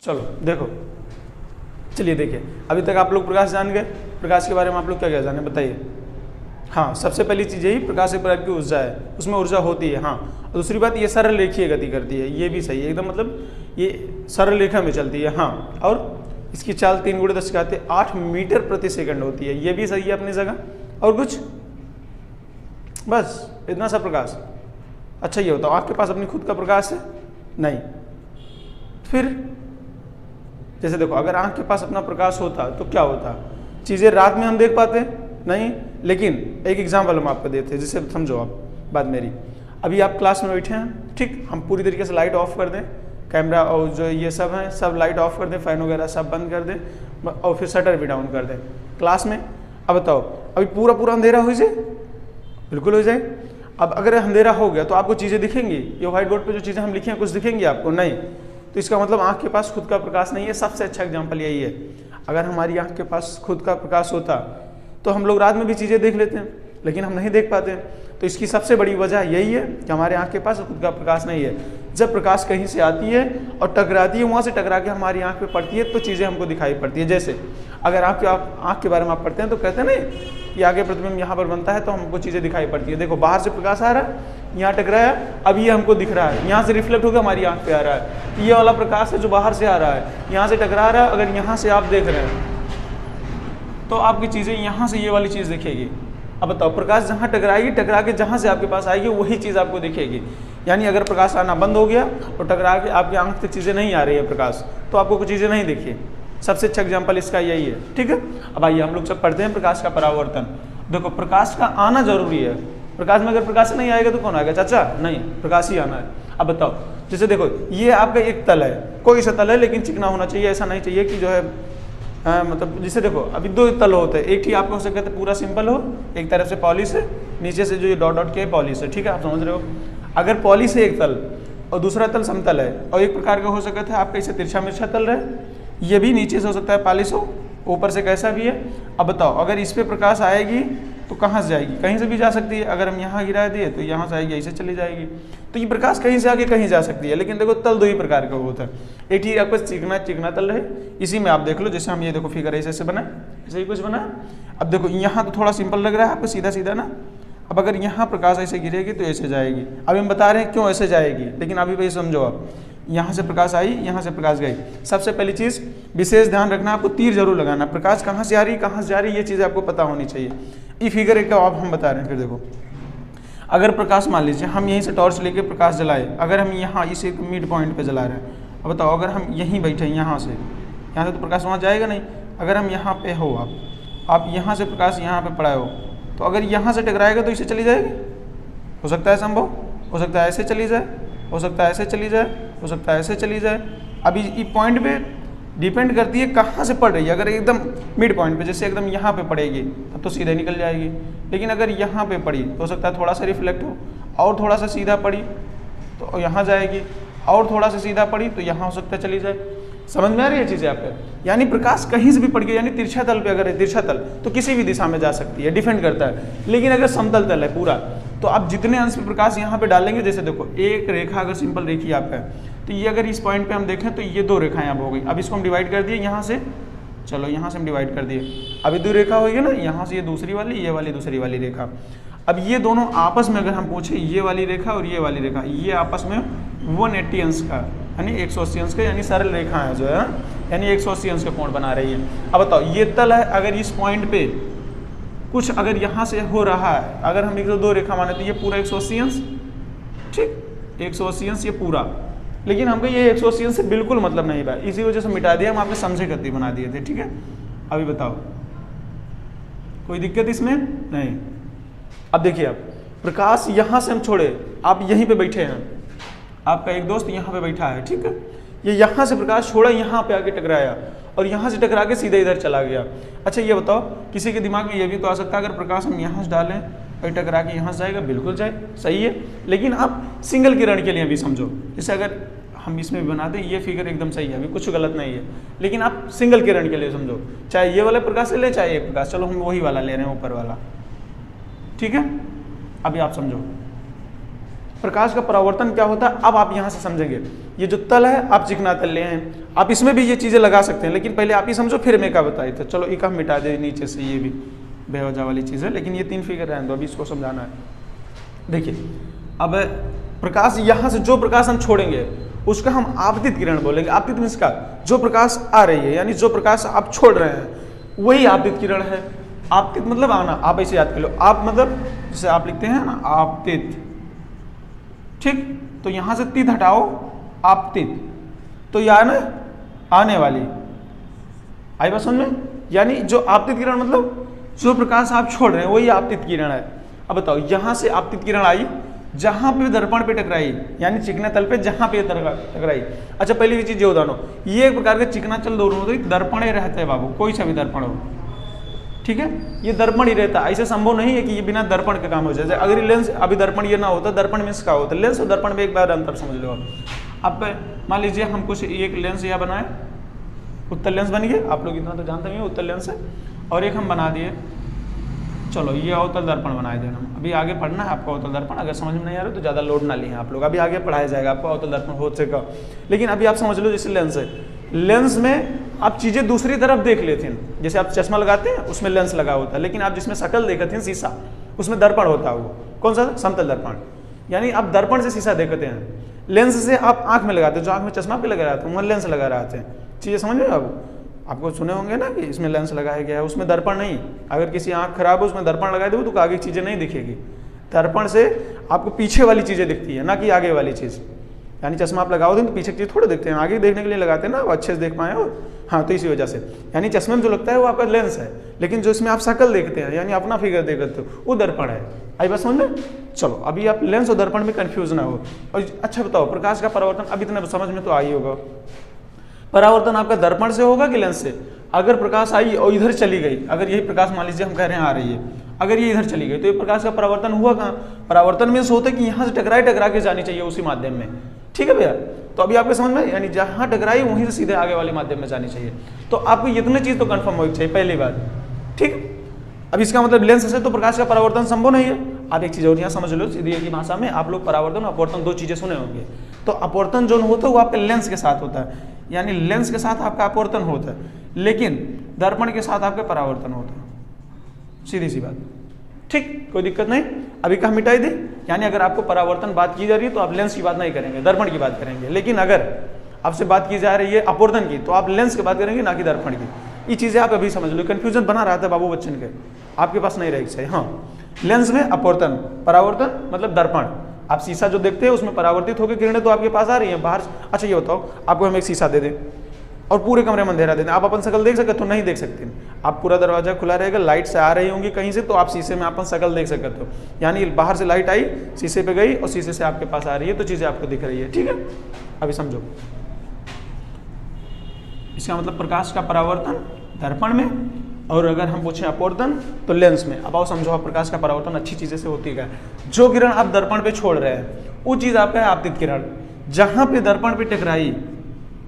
चलो देखो, चलिए देखिए, अभी तक आप लोग प्रकाश जान गए। प्रकाश के बारे में आप लोग क्या क्या जाने बताइए। हाँ, सबसे पहली चीज़ यही प्रकाश एक प्रकार की ऊर्जा है, उसमें ऊर्जा होती है। हाँ, और दूसरी बात ये सरल रेखीय गति करती है, ये भी सही है एकदम, मतलब ये सरल रेखा में चलती है। हाँ, और इसकी चाल 3 × 10⁸ मीटर प्रति सेकंड होती है, ये भी सही है अपनी जगह। और कुछ, बस इतना सा प्रकाश। अच्छा ये बताओ, आपके पास अपनी खुद का प्रकाश है? नहीं। फिर जैसे देखो, अगर आँख के पास अपना प्रकाश होता तो क्या होता? चीज़ें रात में हम देख पाते नहीं। लेकिन एक एग्जाम्पल हम आपको देते हैं, जिससे समझो आप बात मेरी। अभी आप क्लास में बैठे हैं, ठीक, हम पूरी तरीके से लाइट ऑफ कर दें, कैमरा और जो ये सब है सब लाइट ऑफ कर दें, फ़ैन वगैरह सब बंद कर दें, और फिर शटर भी डाउन कर दें क्लास में। अब बताओ, अभी पूरा पूरा अंधेरा हो जाए? बिल्कुल हो जाए। अब अगर अंधेरा हो गया तो आपको चीज़ें दिखेंगी? ये व्हाइट बोर्ड पे जो चीज़ें हम लिखे हैं कुछ दिखेंगी आपको? नहीं। तो इसका मतलब आँख के पास खुद का प्रकाश नहीं है। सबसे अच्छा एग्जाम्पल यही है, अगर हमारी आँख के पास खुद का प्रकाश होता तो हम लोग रात में भी चीज़ें देख लेते हैं, लेकिन हम नहीं देख पाते। तो इसकी सबसे बड़ी वजह यही है कि हमारे आँख के पास खुद का प्रकाश नहीं है। जब प्रकाश कहीं से आती है और टकराती है, वहाँ से टकरा के हमारी आँख पे पड़ती है तो चीज़ें हमको दिखाई पड़ती है। जैसे अगर आपके आँख के बारे में आप पढ़ते हैं तो कहते हैं नहीं कि आगे प्रतिबिंब यहाँ पर बनता है तो हमको चीज़ें दिखाई पड़ती है। देखो, बाहर से प्रकाश आ रहा है, यहाँ टकराया, अब ये हमको दिख रहा है, यहाँ से रिफ्लेक्ट होकर हमारी आँख पे आ रहा है। ये वाला प्रकाश है जो बाहर से आ रहा है, यहाँ से टकरा रहा है। अगर यहाँ से आप देख रहे हैं तो आपकी चीज़ें यहाँ से ये वाली चीज़ दिखेगी। अब बताओ, प्रकाश जहाँ टकराएगी, टकरा के जहाँ से आपके पास आएगी वही चीज़ आपको दिखेगी। यानी अगर प्रकाश आना बंद हो गया और टकरा के आपकी आँख तक चीज़ें नहीं आ रही है प्रकाश, तो आपको कुछ चीज़ें नहीं दिखी। सबसे अच्छा एग्जाम्पल इसका यही है, ठीक है। अब आइए हम लोग सब पढ़ते हैं प्रकाश का परावर्तन। देखो, प्रकाश का आना जरूरी है। प्रकाश में अगर प्रकाश नहीं आएगा तो कौन आएगा? चाचा? नहीं, प्रकाश ही आना है। अब बताओ, जैसे देखो, ये आपका एक तल है, कोई सा तल है, लेकिन चिकना होना चाहिए। ऐसा नहीं चाहिए कि जो है मतलब जैसे देखो, अभी 2 तल होते हैं, एक ही आपको हो सकता है पूरा सिंपल हो, एक तरफ से पॉलिश है, नीचे से जो ये डॉट डॉट के पॉलिश है, ठीक है, आप समझ रहे हो। अगर पॉलिश है एक तल और दूसरा तल समतल है, और एक प्रकार का हो सकता है आपका इसे तिरछा मिर्छा तल रहे, ये भी नीचे से हो सकता है पॉलिश हो, ऊपर से कैसा भी है। अब बताओ, अगर इस पर प्रकाश आएगी तो कहाँ से जाएगी? कहीं से भी जा सकती है। अगर हम यहाँ गिरा दिए तो यहाँ से आएगी, ऐसे चली जाएगी। तो ये प्रकाश कहीं से आके कहीं जा सकती है। लेकिन देखो, तल 2 ही प्रकार का होता है। एक ही आपका चिकना तल है, इसी में आप देख लो, जैसे हम ये देखो फिगर ऐसे बना, ऐसे ही कुछ बना। अब देखो, यहाँ तो थोड़ा सिंपल लग रहा है आपको, सीधा सीधा ना। अब अगर यहाँ प्रकाश ऐसे गिरेगी तो ऐसे जाएगी। अभी हम बता रहे हैं क्यों ऐसे जाएगी, लेकिन अभी भाई समझो आप, यहाँ से प्रकाश आई, यहाँ से प्रकाश गई। सबसे पहली चीज़ विशेष ध्यान रखना, आपको तीर जरूर लगाना। प्रकाश कहाँ से आ रही, कहाँ से जा रही, ये चीज़ें आपको पता होनी चाहिए। ये फिगर एक आप हम बता रहे हैं। फिर देखो, अगर प्रकाश मान लीजिए हम यहीं से टॉर्च लेके प्रकाश जलाए, अगर हम यहाँ इस एक मिड पॉइंट पे जला रहे हैं, अब बताओ, अगर हम यहीं बैठे हैं, यहाँ से तो प्रकाश वहाँ जाएगा नहीं। अगर हम यहाँ पे हो, आप यहाँ से प्रकाश यहाँ पे पड़ा हो, तो अगर यहाँ से टकराएगा तो इसे चली जाएगी। हो सकता है संभव, हो सकता है ऐसे चली जाए, हो सकता है ऐसे चली जाए, हो सकता है ऐसे चली जाए। अभी ये पॉइंट पे डिपेंड करती है कहाँ से पड़ रही है। अगर एकदम मिड पॉइंट पे, जैसे एकदम यहाँ पे पड़ेगी तब तो सीधे निकल जाएगी। लेकिन अगर यहाँ पे पड़ी तो हो सकता है थोड़ा सा रिफ्लेक्ट हो, और थोड़ा सा सीधा पड़ी तो यहाँ जाएगी, और थोड़ा सा सीधा पड़ी तो यहाँ हो सकता है चली जाए। समझ में आ रही है चीज़ें आपको? यानी प्रकाश कहीं से भी पड़ गई, यानी तिरछा तल पे अगर है तिरछा तल तो किसी भी दिशा में जा सकती है, डिपेंड करता है। लेकिन अगर समतल तल है पूरा, तो आप जितने अंश पे प्रकाश यहाँ पे डालेंगे, जैसे देखो एक रेखा अगर सिंपल रेखी आप है, तो ये अगर इस पॉइंट पे हम देखें तो ये 2 रेखाएं अब हो गई। अब इसको हम डिवाइड कर दिए यहाँ से, चलो यहाँ से हम डिवाइड कर दिए, अभी 2 रेखा होगी ना, यहाँ से ये दूसरी वाली, ये वाली दूसरी वाली रेखा। अब ये दोनों आपस में अगर हम पूछे, ये वाली रेखा और ये वाली रेखा, ये आपस में 180 अंश का यानी 180 अंश का यानी सरल रेखा है जो है, यानी 180 अंश का कोण बना रही है। अब बताओ, ये तल है, अगर इस पॉइंट पे कुछ अगर यहाँ से हो रहा है, अगर हम 1-2 रेखा माने तो ये पूरा 180 अंश, ठीक, 180 अंश ये पूरा। लेकिन हमको ये 180 अंश से बिल्कुल मतलब नहीं था, इसी वजह से मिटा दिया, हम आपने समझे करती बना दिए थे, ठीक है। अभी बताओ, कोई दिक्कत इसमें नहीं। अब देखिए, आप प्रकाश यहाँ से हम छोड़े, आप यहीं पे बैठे हैं, आपका एक दोस्त यहाँ पे बैठा है, ठीक है, ये यहाँ से प्रकाश छोड़ा, यहाँ पे आके टकराया और यहाँ से टकरा के सीधे इधर चला गया। अच्छा ये बताओ, किसी के दिमाग में ये भी तो आ सकता है, अगर प्रकाश हम यहाँ से डालें और टकरा के यहाँ से जाएगा, बिल्कुल जाए, सही है। लेकिन आप सिंगल किरण के लिए भी समझो, जैसे अगर हम इसमें भी बना दें, ये फिगर एकदम सही है, अभी कुछ गलत नहीं है। लेकिन आप सिंगल किरण के लिए समझो, चाहे ये वाला प्रकाश ले लें, चाहे ये प्रकाश, चलो हम वही वाला ले रहे हैं, ऊपर वाला, ठीक है। अभी आप समझो प्रकाश का परावर्तन क्या होता है, अब आप यहाँ से समझेंगे। ये जो तल है आप चिकना तल ले हैं, आप इसमें भी ये चीज़ें लगा सकते हैं, लेकिन पहले आप ही समझो फिर मैं क्या बताई था। चलो एक हम मिटा दे नीचे से, ये भी बेवजह वाली चीज़ है, लेकिन ये 3 फिगर रहने दो, अभी इसको समझाना है। देखिए अब प्रकाश, यहाँ से जो प्रकाश हम छोड़ेंगे उसका हम आपतित किरण बोलेंगे। आपतित मीन्स का जो प्रकाश आ रही है, यानी जो प्रकाश आप छोड़ रहे हैं वही आपतित किरण है। आपतित मतलब आना, आप ऐसे याद कर लो, आप मतलब जैसे आप लिखते हैं ना आपतित, ठीक, तो यहां से तित हटाओ, आपतित, तो यह ना आने वाली, आई बात समझ में? यानी जो आपतित किरण मतलब जो प्रकाश आप छोड़ रहे हैं वही आपतित किरण है। अब बताओ यहां से आपतित किरण आई, जहां पे दर्पण पे टकराई, यानी चिकने तल पे जहां पे टकराई। अच्छा पहली चीज ये उदाहरण, ये एक प्रकार के चिकना तल दोनों तो दर्पण ही रहता है बाबू, कोई सा भी दर्पण हो, ठीक है, ये दर्पण ही रहता है। ऐसे संभव नहीं है कि ये बिना दर्पण का काम हो जाए। अगर ये लेंस, अभी दर्पण ये ना होता, दर्पण मीन्स का होता, लेंस और दर्पण में एक बार अंतर समझ लो। अब मान लीजिए हम कुछ एक लेंस यहाँ बनाए, उत्तल लेंस बन गया, आप लोग इतना तो जानते हैं उत्तल लेंस है, और एक हम बना दिए, चलो ये अवतल दर्पण बनाए देना। अभी आगे पढ़ना है आपको अवतल दर्पण, अगर समझ में नहीं आ रहा तो ज़्यादा लोड ना लिए आप लोग, अभी आगे पढ़ाया जाएगा आपको अवतल दर्पण हो सकेगा। लेकिन अभी आप समझ लो जैसे लेंस है, लेंस में आप चीज़ें दूसरी तरफ देख लेते हैं, जैसे आप चश्मा लगाते हैं उसमें लेंस लगा होता है, लेकिन आप जिसमें शक्ल देखते हैं शीशा, उसमें दर्पण होता है। वो कौन सा? समतल दर्पण। यानी आप दर्पण से शीशा देखते हैं, लेंस से आप आँख में लगाते हैं, जो आँख में चश्मा पे लगा रहते हैं वहाँ लेंस लगा रहते हैं। चीज़ें समझ में आप आपको सुने होंगे ना कि इसमें लेंस लगाया गया है, उसमें दर्पण नहीं। अगर किसी आँख खराब हो उसमें दर्पण लगा दो तो आगे चीज़ें नहीं दिखेगी। दर्पण से आपको पीछे वाली चीज़ें दिखती है, ना कि आगे वाली चीज़। यानी चश्मा आप लगाओगे तो पीछे की चीज़ थोड़े देखते हैं, आगे देखने के लिए लगाते हैं ना, वो अच्छे से देख पाए हो। हाँ, तो इसी वजह से यानी चश्मे में जो लगता है वो आपका लेंस है, लेकिन जो इसमें आप शक्ल देखते हैं यानी अपना फिगर देखते हो वो दर्पण है। आई बात समझ में? चलो अभी आप लेंस और दर्पण में कन्फ्यूज ना हो। और अच्छा बताओ, प्रकाश का परावर्तन अब इतना समझ में तो आ ही होगा। परावर्तन आपका दर्पण से होगा कि लेंस से? अगर प्रकाश आई और इधर चली गई, अगर यही प्रकाश मान लीजिए हम कह रहे हैं आ रही है, अगर ये इधर चली गई तो ये प्रकाश का परावर्तन हुआ कहाँ? परावर्तन में से होता है कि यहाँ से टकरा के जानी चाहिए उसी माध्यम में, ठीक है भैया? तो अभी आपके समझ में, यानी जहाँ टकराई वहीं से सीधे आगे वाले माध्यम में जानी चाहिए। तो आपको इतने चीज़ तो कंफर्म होनी चाहिए पहली बात, ठीक। अब इसका मतलब लेंस से तो प्रकाश का परावर्तन संभव नहीं है। आप एक चीज़ और यहाँ समझ लो, सीधी की भाषा में आप लोग परावर्तन और अपवर्तन दो चीज़ें सुने होंगे। तो अपवर्तन जो होता है वो आपके लेंस के साथ होता है, यानी लेंस के साथ आपका अपवर्तन होता है, लेकिन दर्पण के साथ आपका परावर्तन होता है। सीधी सी बात, ठीक, कोई दिक्कत नहीं। अभी कहाँ मिटाई दी, यानी अगर आपको परावर्तन बात की जा रही है तो आप लेंस की बात नहीं करेंगे, दर्पण की बात करेंगे। लेकिन अगर आपसे बात की जा रही है अपवर्तन की तो आप लेंस की बात करेंगे, ना कि दर्पण की। ये चीज़ें आप अभी समझ लो, कन्फ्यूजन बना रहा था बाबू बच्चन के, आपके पास नहीं रहेगी सही। हाँ, लेंस में अपवर्तन, परावर्तन मतलब दर्पण। आप शीशा जो देखते हैं उसमें परावर्तित होकर किरणें तो आपके पास आ रही हैं बाहर। अच्छा ये बताओ, आपको हम एक शीशा दे दें और पूरे कमरे में अंधेरा दे दें, आप अपन शक्ल देख सकते हो? नहीं देख सकते। आप पूरा दरवाजा खुला रहेगा, लाइट से आ रही होंगी कहीं से, तो आप शीशे में अपन शक्ल देख सकते हो। यानी बाहर से लाइट आई, शीशे पे गई और शीशे से आपके पास आ रही है, तो चीज़ें आपको दिख रही है, ठीक है? अभी समझो, इसका मतलब प्रकाश का परावर्तन दर्पण में, और अगर हम पूछें अपवर्तन तो लेंस में। अब आओ समझो, आप प्रकाश का परावर्तन अच्छी चीज़ें से होती है। जो किरण आप दर्पण पे छोड़ रहे हैं वो चीज़ आपका है आपतित किरण। जहाँ पे दर्पण पे टकराई,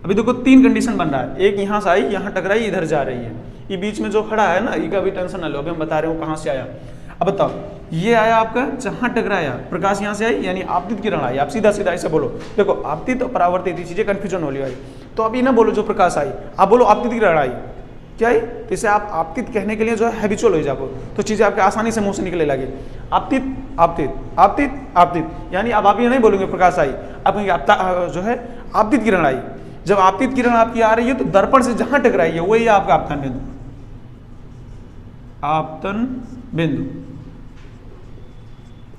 अभी देखो 3 कंडीशन बन रहा है, एक यहाँ से आई, यहाँ टकराई, इधर जा रही है। ये बीच में जो खड़ा है ना, इसका भी टेंशन ना लो, अभी हम बता रहे हो कहाँ से आया। अब बताओ, ये आया आपका जहाँ टकराया, प्रकाश यहाँ से आई यानी आपतित किरण आई। आप सीधा सीधा ऐसे बोलो, देखो आपतित और परावर्तित ये चीज़ें कन्फ्यूजन होली भाई। तो अभी ना बोलो जो प्रकाश आई, आप बोलो आपतित किरण आई, क्या आई? तो इसे आप आपतित कहने के लिए जो है हैबिचुअल हो जाओ, तो चीज़ें आपके आसानी से मुंह से निकलने लगे। आपतित आपतित आपतित आपतित, यानी अब आप ये नहीं बोलोगे प्रकाश आई, आप कहेंगे जो है आपतित किरण आई। जब आपतित किरण आपकी आ रही है तो दर्पण से जहां टकराई है वही आपका आपतन बिंदु, आपतन बिंदु।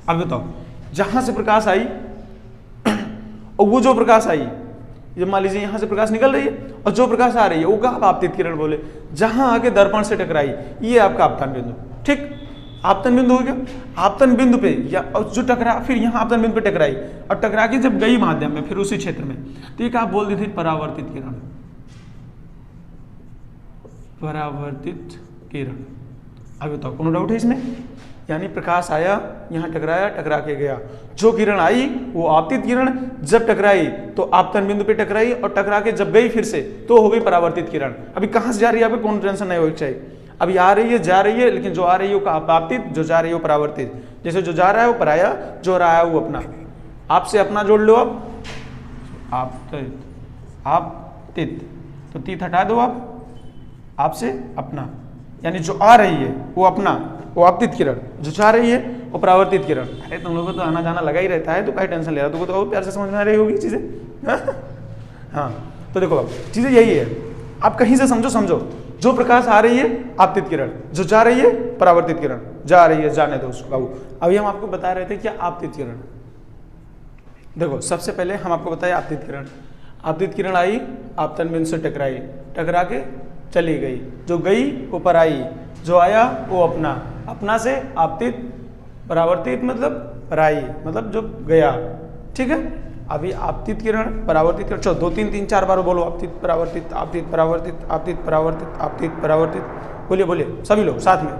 अब बताओ, जहां से प्रकाश आई और वो जो प्रकाश आई, जब मान लीजिए यहां से प्रकाश निकल रही है और जो प्रकाश आ रही है वो का आप आपतित किरण बोले, जहां आके दर्पण से टकराई ये आपका आपतन बिंदु, ठीक। आपतन बिंदु हो गया। आपतन बिंदु पे या जो टकरा, फिर यहाँ आपतन बिंदु पे टकराई और टकरा के जब गई माध्यम में फिर उसी क्षेत्र में, तो एक आप बोल दी थी परावर्तित किरण, परावर्तित किरण। अब बताओ, कोनो डाउट है इसमें? यानी प्रकाश आया, यहाँ टकराया, टकरा के गया, जो किरण आई वो आपतित किरण, जब टकराई तो आपतन बिंदु पे टकराई और टकरा के जब गई फिर से तो हो गई परावर्तित किरण। अभी कहाँ से जा रही है आपको कोनो टेंशन नहीं होनी चाहिए। अभी आ रही है, जा रही है, लेकिन जो आ रही है वो आपतित, जो जा रही है वो परावर्तित। जैसे जो जा रहा है वो पराया, जो रहा है वो अपना। आपसे अपना जोड़ लो, आपतित, आपतित, तो तीत हटा दो आप, आपसे अपना, यानी जो आ रही है वो अपना, वो आपतित किरण, जो जा रही है वो परावर्तित किरण। अरे तुम लोगों को तो आना जाना लगा ही रहता है, तो क्या टेंशन ले रहा, तुमको तो और प्यार से समझ में आ रही होगी चीजें। हाँ तो देखो अब चीजें यही है, आप कहीं से समझो, जो प्रकाश आ रही है आपतित किरण, जो जा रही है परावर्तित किरण, जा रही है जाने दो उसको बाबू। अभी हम आपको बता रहे थे क्या आपतित किरण। देखो सबसे पहले हम आपको बताए आपतित किरण, आपतित किरण आई, आपतन बिंदु से टकराई, टकरा के चली गई, जो गई वो पराई, जो आया वो अपना, अपना से आपतित, परावर्तित मतलब पराई, मतलब जो गया। ठीक है, अभी आपतित किरण परावर्तित किरण, चलो 2 3 3 4 बार बोलो, आपतित परावर्तित, आपतित परावर्तित, आपतित परावर्तित, आपतित परावर्तित, बोलिए बोलिए सभी लोग साथ में,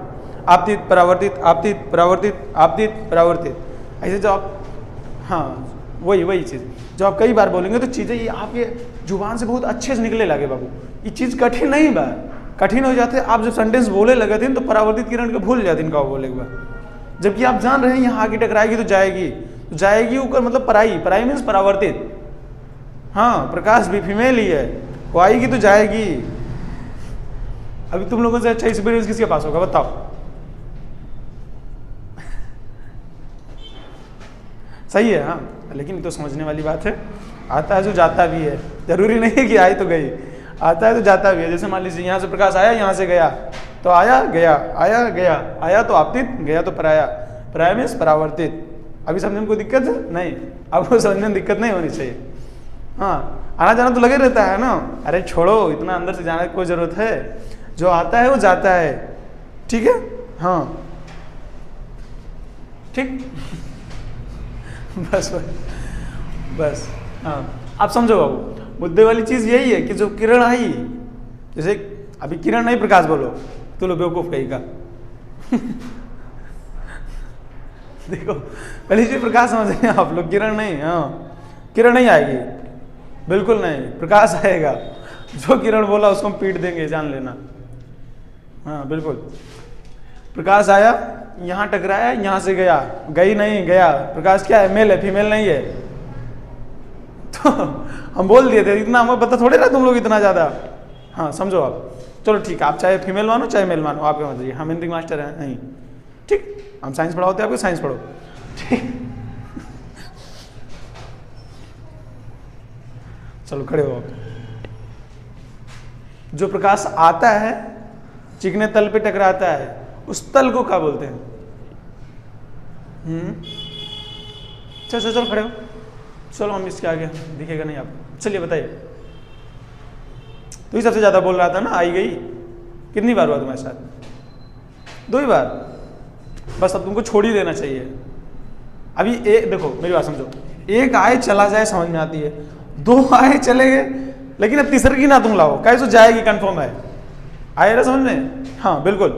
आपतित परावर्तित, आपतित परावर्तित, आपतित परावर्तित। ऐसे जो आप, हाँ वही चीज़ जो आप कई बार बोलेंगे तो चीज़ें ये आपके जुबान से बहुत अच्छे से निकले लगे बाबू। ये चीज़ कठिन नहीं बा, कठिन हो जाते आप जब सेंटेंस बोले लगे थे तो परावर्तित किरण के भूल जाते इनका बोले के बाद, जबकि आप जान रहे हैं यहाँ आगे टकराएगी तो जाएगी, तो जाएगी ऊपर मतलब पराई, पराई मीन्स परावर्तित। हाँ प्रकाश भी फीमेल ही है, वो आएगी तो जाएगी। अभी तुम लोगों से अच्छा एक्सपीरियंस किसके पास होगा बताओ? सही है हाँ, लेकिन तो समझने वाली बात है, आता है जो जाता भी है, जरूरी नहीं है कि आई तो गई, आता है तो जाता भी है। जैसे मान लीजिए यहाँ से प्रकाश आया, यहाँ से गया, तो आया गया, आया गया, आया तो आपतित, गया तो पराया, पराया मीन्स परावर्तित। अभी समझने में कोई दिक्कत है नहीं, आपको समझने में दिक्कत नहीं होनी चाहिए। हाँ आना जाना तो लगे रहता है ना, अरे छोड़ो इतना अंदर से जाने की कोई जरूरत है, जो आता है वो जाता है। ठीक है हाँ ठीक बस बस हाँ आप समझो बाबू, मुद्दे वाली चीज यही है कि जो किरण आई, जैसे अभी किरण नहीं प्रकाश बोलो तो लो बेवकूफ कहेगा देखो पहली चीज प्रकाश समझ आप लोग, किरण नहीं, हाँ किरण नहीं आएगी, बिल्कुल नहीं, प्रकाश आएगा। जो किरण बोला उसको हम पीट देंगे, जान लेना। हाँ बिल्कुल, प्रकाश आया, यहाँ टकराया, यहाँ से गया, गई नहीं गया। प्रकाश क्या है, मेल है, फीमेल नहीं है। तो हम बोल दिए थे, इतना हमें पता थोड़े ना तुम लोग इतना ज्यादा। हाँ समझो आप, चलो ठीक है, आप चाहे फीमेल मानो चाहे मेल मानो, आपके मर्जी, हम हिंदी मास्टर हैं नहीं, ठीक, हम साइंस पढ़ाते आपको साइंस पढ़ो, ठीक। चलो खड़े हो आप। जो प्रकाश आता है, चिकने तल पे टकराता है, उस तल को क्या बोलते हैं? चलो चलो खड़े हो, चलो हम इसके आगे दिखेगा नहीं आपको, चलिए बताइए। तो ही सबसे ज्यादा बोल रहा था ना, आई गई, कितनी बार हुआ तुम्हारे साथ? 2 ही बार, बस अब तुमको छोड़ ही देना चाहिए। अभी एक देखो मेरी बात समझो, एक आए चला जाए समझ में आती है, 2 आए चले गए, लेकिन अब तीसरे की ना तुम लाओ, कैसे जाएगी कंफर्म है, आए ना समझ में? हाँ बिल्कुल,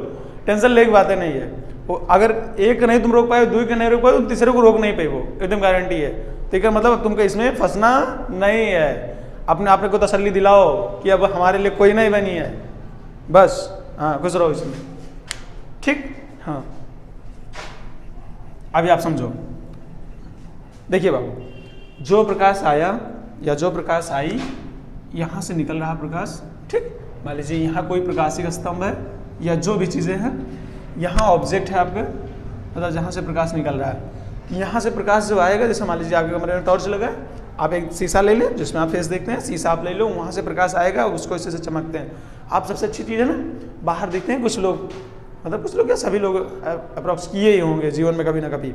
टेंशन लेके बातें नहीं है वो, अगर एक नहीं तुम रोक पाए, 2 के नहीं रोक पाए, तो तीसरे को रोक नहीं पाई, वो एकदम गारंटी है। ठीक है, मतलब तुमको इसमें फंसना नहीं है, अपने आप को तसल्ली दिलाओ कि अब हमारे लिए कोई नहीं बनी है, बस हाँ खुश रहो इसमें, ठीक। हाँ अभी आप समझो, देखिए बाबू, जो प्रकाश आया या जो प्रकाश आई, यहां से निकल रहा प्रकाश, ठीक, मान लीजिए यहाँ कोई प्रकाशिक स्तंभ है या जो भी चीजें हैं, यहाँ ऑब्जेक्ट है आपके, मतलब जहाँ से प्रकाश निकल रहा है, यहाँ से प्रकाश जो आएगा, जैसे मान लीजिए आपके कमरे में टॉर्च लगा है, आप एक शीशा ले लें जिसमें आप फेस देखते हैं, शीशा आप ले लो, वहाँ से प्रकाश आएगा, उसको इससे चमकते हैं आप। सबसे अच्छी चीज़ है ना, बाहर देखते हैं कुछ लोग, मतलब कुछ लोग क्या सभी लोग अप्रॉक्स किए ही होंगे जीवन में कभी ना कभी,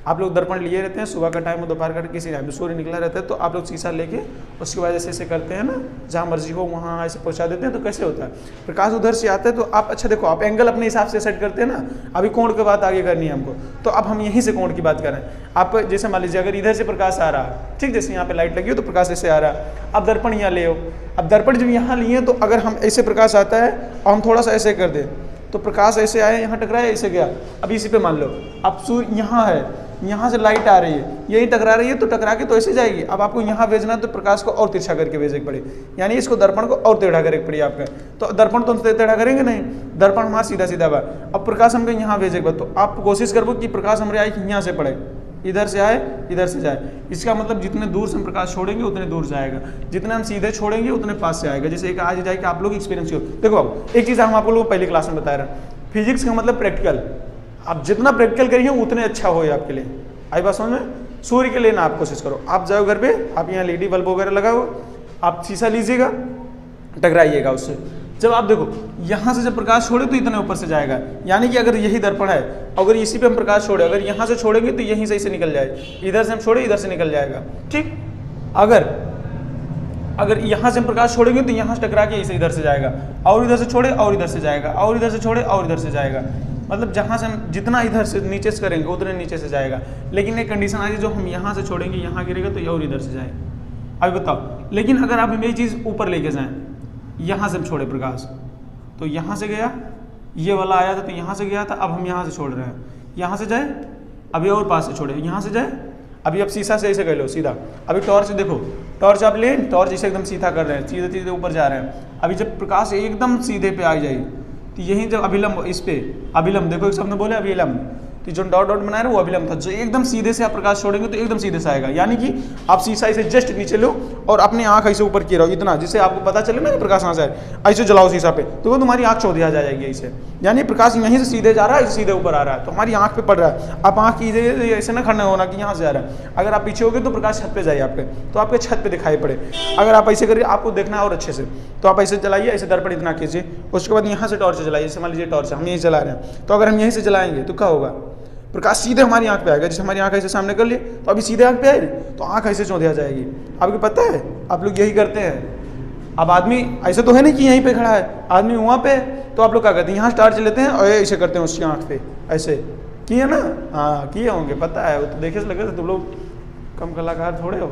आप लोग दर्पण लिए रहते हैं, सुबह का टाइम हो दोपहर का किसी टाइम सूर्य निकला रहता है, तो आप लोग शीशा लेके उसके बाद ऐसे ऐसे करते हैं ना, जहाँ मर्जी हो वहाँ ऐसे पहुँचा देते हैं, तो कैसे होता है, प्रकाश उधर से आता है, तो आप अच्छा देखो, आप एंगल अपने हिसाब से सेट करते हैं ना। अभी कोण की बात आगे करनी है हमको, तो अब हम यहीं से कोण की बात करें। आप जैसे मान लीजिए अगर इधर से प्रकाश आ रहा है, ठीक, जैसे यहाँ पे लाइट लगी हो तो प्रकाश ऐसे आ रहा है, अब दर्पण यहाँ ले आओ, अब दर्पण जब यहाँ लिए तो अगर हम ऐसे प्रकाश आता है और हम थोड़ा सा ऐसे कर दें तो प्रकाश ऐसे आए, यहाँ टकराया, ऐसे गया। अब इसी पे मान लो अब सूर्य यहाँ है, यहाँ से लाइट आ रही है, यही टकरा रही है, तो टकरा के तो ऐसे जाएगी। अब आपको यहाँ भेजना है तो प्रकाश को और तिरछा करके भेजने पड़े, यानी इसको दर्पण को और टेढ़ा करके पड़ी आपका, तो दर्पण तो हम टेढ़ा करेंगे नहीं, दर्पण हमारा सीधा सीधा बा। अब प्रकाश हमको यहाँ भेजे, तो आप कोशिश करो कि प्रकाश हमारे आई यहाँ से पड़े, इधर से आए इधर से जाए, इसका मतलब जितने दूर से हम प्रकाश छोड़ेंगे उतने दूर जाएगा, जितने हम सीधे छोड़ेंगे उतने पास से आएगा। जैसे एक आज जाए कि आप लोग एक्सपीरियंस हो। देखो अब एक चीज़ हम आप लोगों को पहली क्लास में बता रहे हैं, फिजिक्स का मतलब प्रैक्टिकल। आप जितना प्रैक्टिकल करिए उतने अच्छा हो आपके लिए। आई बात समझ में? सूर्य के लिए ना आप कोशिश करो, आप जाओ घर पे, आप यहाँ लेडी बल्ब वगैरह लगाओ, आप शीशा लीजिएगा, टकराइएगा उससे। जब आप देखो यहाँ से जब प्रकाश छोड़े तो इतने ऊपर से जाएगा, यानी कि अगर यही दर्पण है, अगर इसी पे हम प्रकाश छोड़े, अगर यहाँ से छोड़ेंगे तो यहीं से इसे निकल जाए, इधर से हम छोड़े इधर से निकल जाएगा। ठीक, अगर यहाँ से हम प्रकाश छोड़ेंगे तो यहाँ से टकरा के इसे इधर से जाएगा, और इधर से छोड़े और इधर से जाएगा, और इधर से छोड़े और इधर से जाएगा। मतलब जहाँ से हम जितना इधर से नीचे से करेंगे उतने नीचे से जाएगा। लेकिन एक कंडीशन आ गई, जो हम यहाँ से छोड़ेंगे यहाँ गिरेगा तो और इधर से जाएगा। अभी बताओ, लेकिन अगर आप ये चीज़ ऊपर लेके जाएं, यहाँ से हम छोड़े प्रकाश तो यहाँ से गया, ये वाला आया था तो यहाँ से गया था, अब हम यहाँ से छोड़ रहे हैं, यहाँ से जाए, अभी और पास से छोड़े, यहाँ से जाए, अभी आप शीशा से ऐसे कर लो सीधा। अभी टॉर्च देखो, टॉर्च आप ले, टॉर्च इसे एकदम सीधा कर रहे हैं, सीधे सीधे ऊपर जा रहे हैं। अभी जब प्रकाश एकदम सीधे पे आ जाए तो यहीं जब अभिलंब, इस पे अभिलंब देखो, एक शब्द बोले अभिलंब, तो जो डॉट डॉट बना रहे वो अभिलंब था। जो एकदम सीधे से आप प्रकाश छोड़ेंगे तो एकदम सीधे से आएगा, यानी कि आप शीशा इसे जस्ट नीचे लो और अपनी आंख ऐसे ऊपर किए रहो इतना, जिससे आपको पता चले ना कि प्रकाश कहाँ से आए। ऐसे जलाओ शीशा पे तो वो तुम्हारी आंख चौधिया जा जाएगी ऐसे, यानी प्रकाश यहीं से सीधे जा रहा है, सीधे ऊपर आ रहा है तो हमारी आंख पे पड़ रहा है। आप आंख कीजिए ऐसे ना खड़ना होना कि यहाँ से जा रहा है। अगर आप पीछे हो गए तो प्रकाश छत पे जाए आपके, तो आपके छत पे दिखाई पड़े। अगर आप ऐसे करिए, आपको देखना है और अच्छे से, तो आप ऐसे चलाइए, ऐसे दर्पण इतना कीजिए, उसके बाद यहाँ से टॉर्च चलाइए। जैसे मान लीजिए टॉर्च हम यहीं चला रहे हैं, तो अगर हम यहीं से चलाएंगे तो क्या होगा, प्रकाश सीधे हमारी आंख पे आएगा। जैसे हमारी आंख ऐसे सामने कर लिए तो अभी सीधे आंख पे आए तो आंख ऐसे चौंधिया जाएगी। आपको पता है आप लोग यही करते हैं। अब आदमी ऐसे तो है नहीं कि यहीं पे खड़ा है, आदमी वहाँ पे, तो आप लोग क्या करते हैं, यहाँ टॉर्च लेते हैं और ऐसे करते हैं उसकी आंख पे, ऐसे किए ना? हाँ किए होंगे, पता है, वो तो देखे से लगे तुम लोग कम कलाकार थोड़े हो।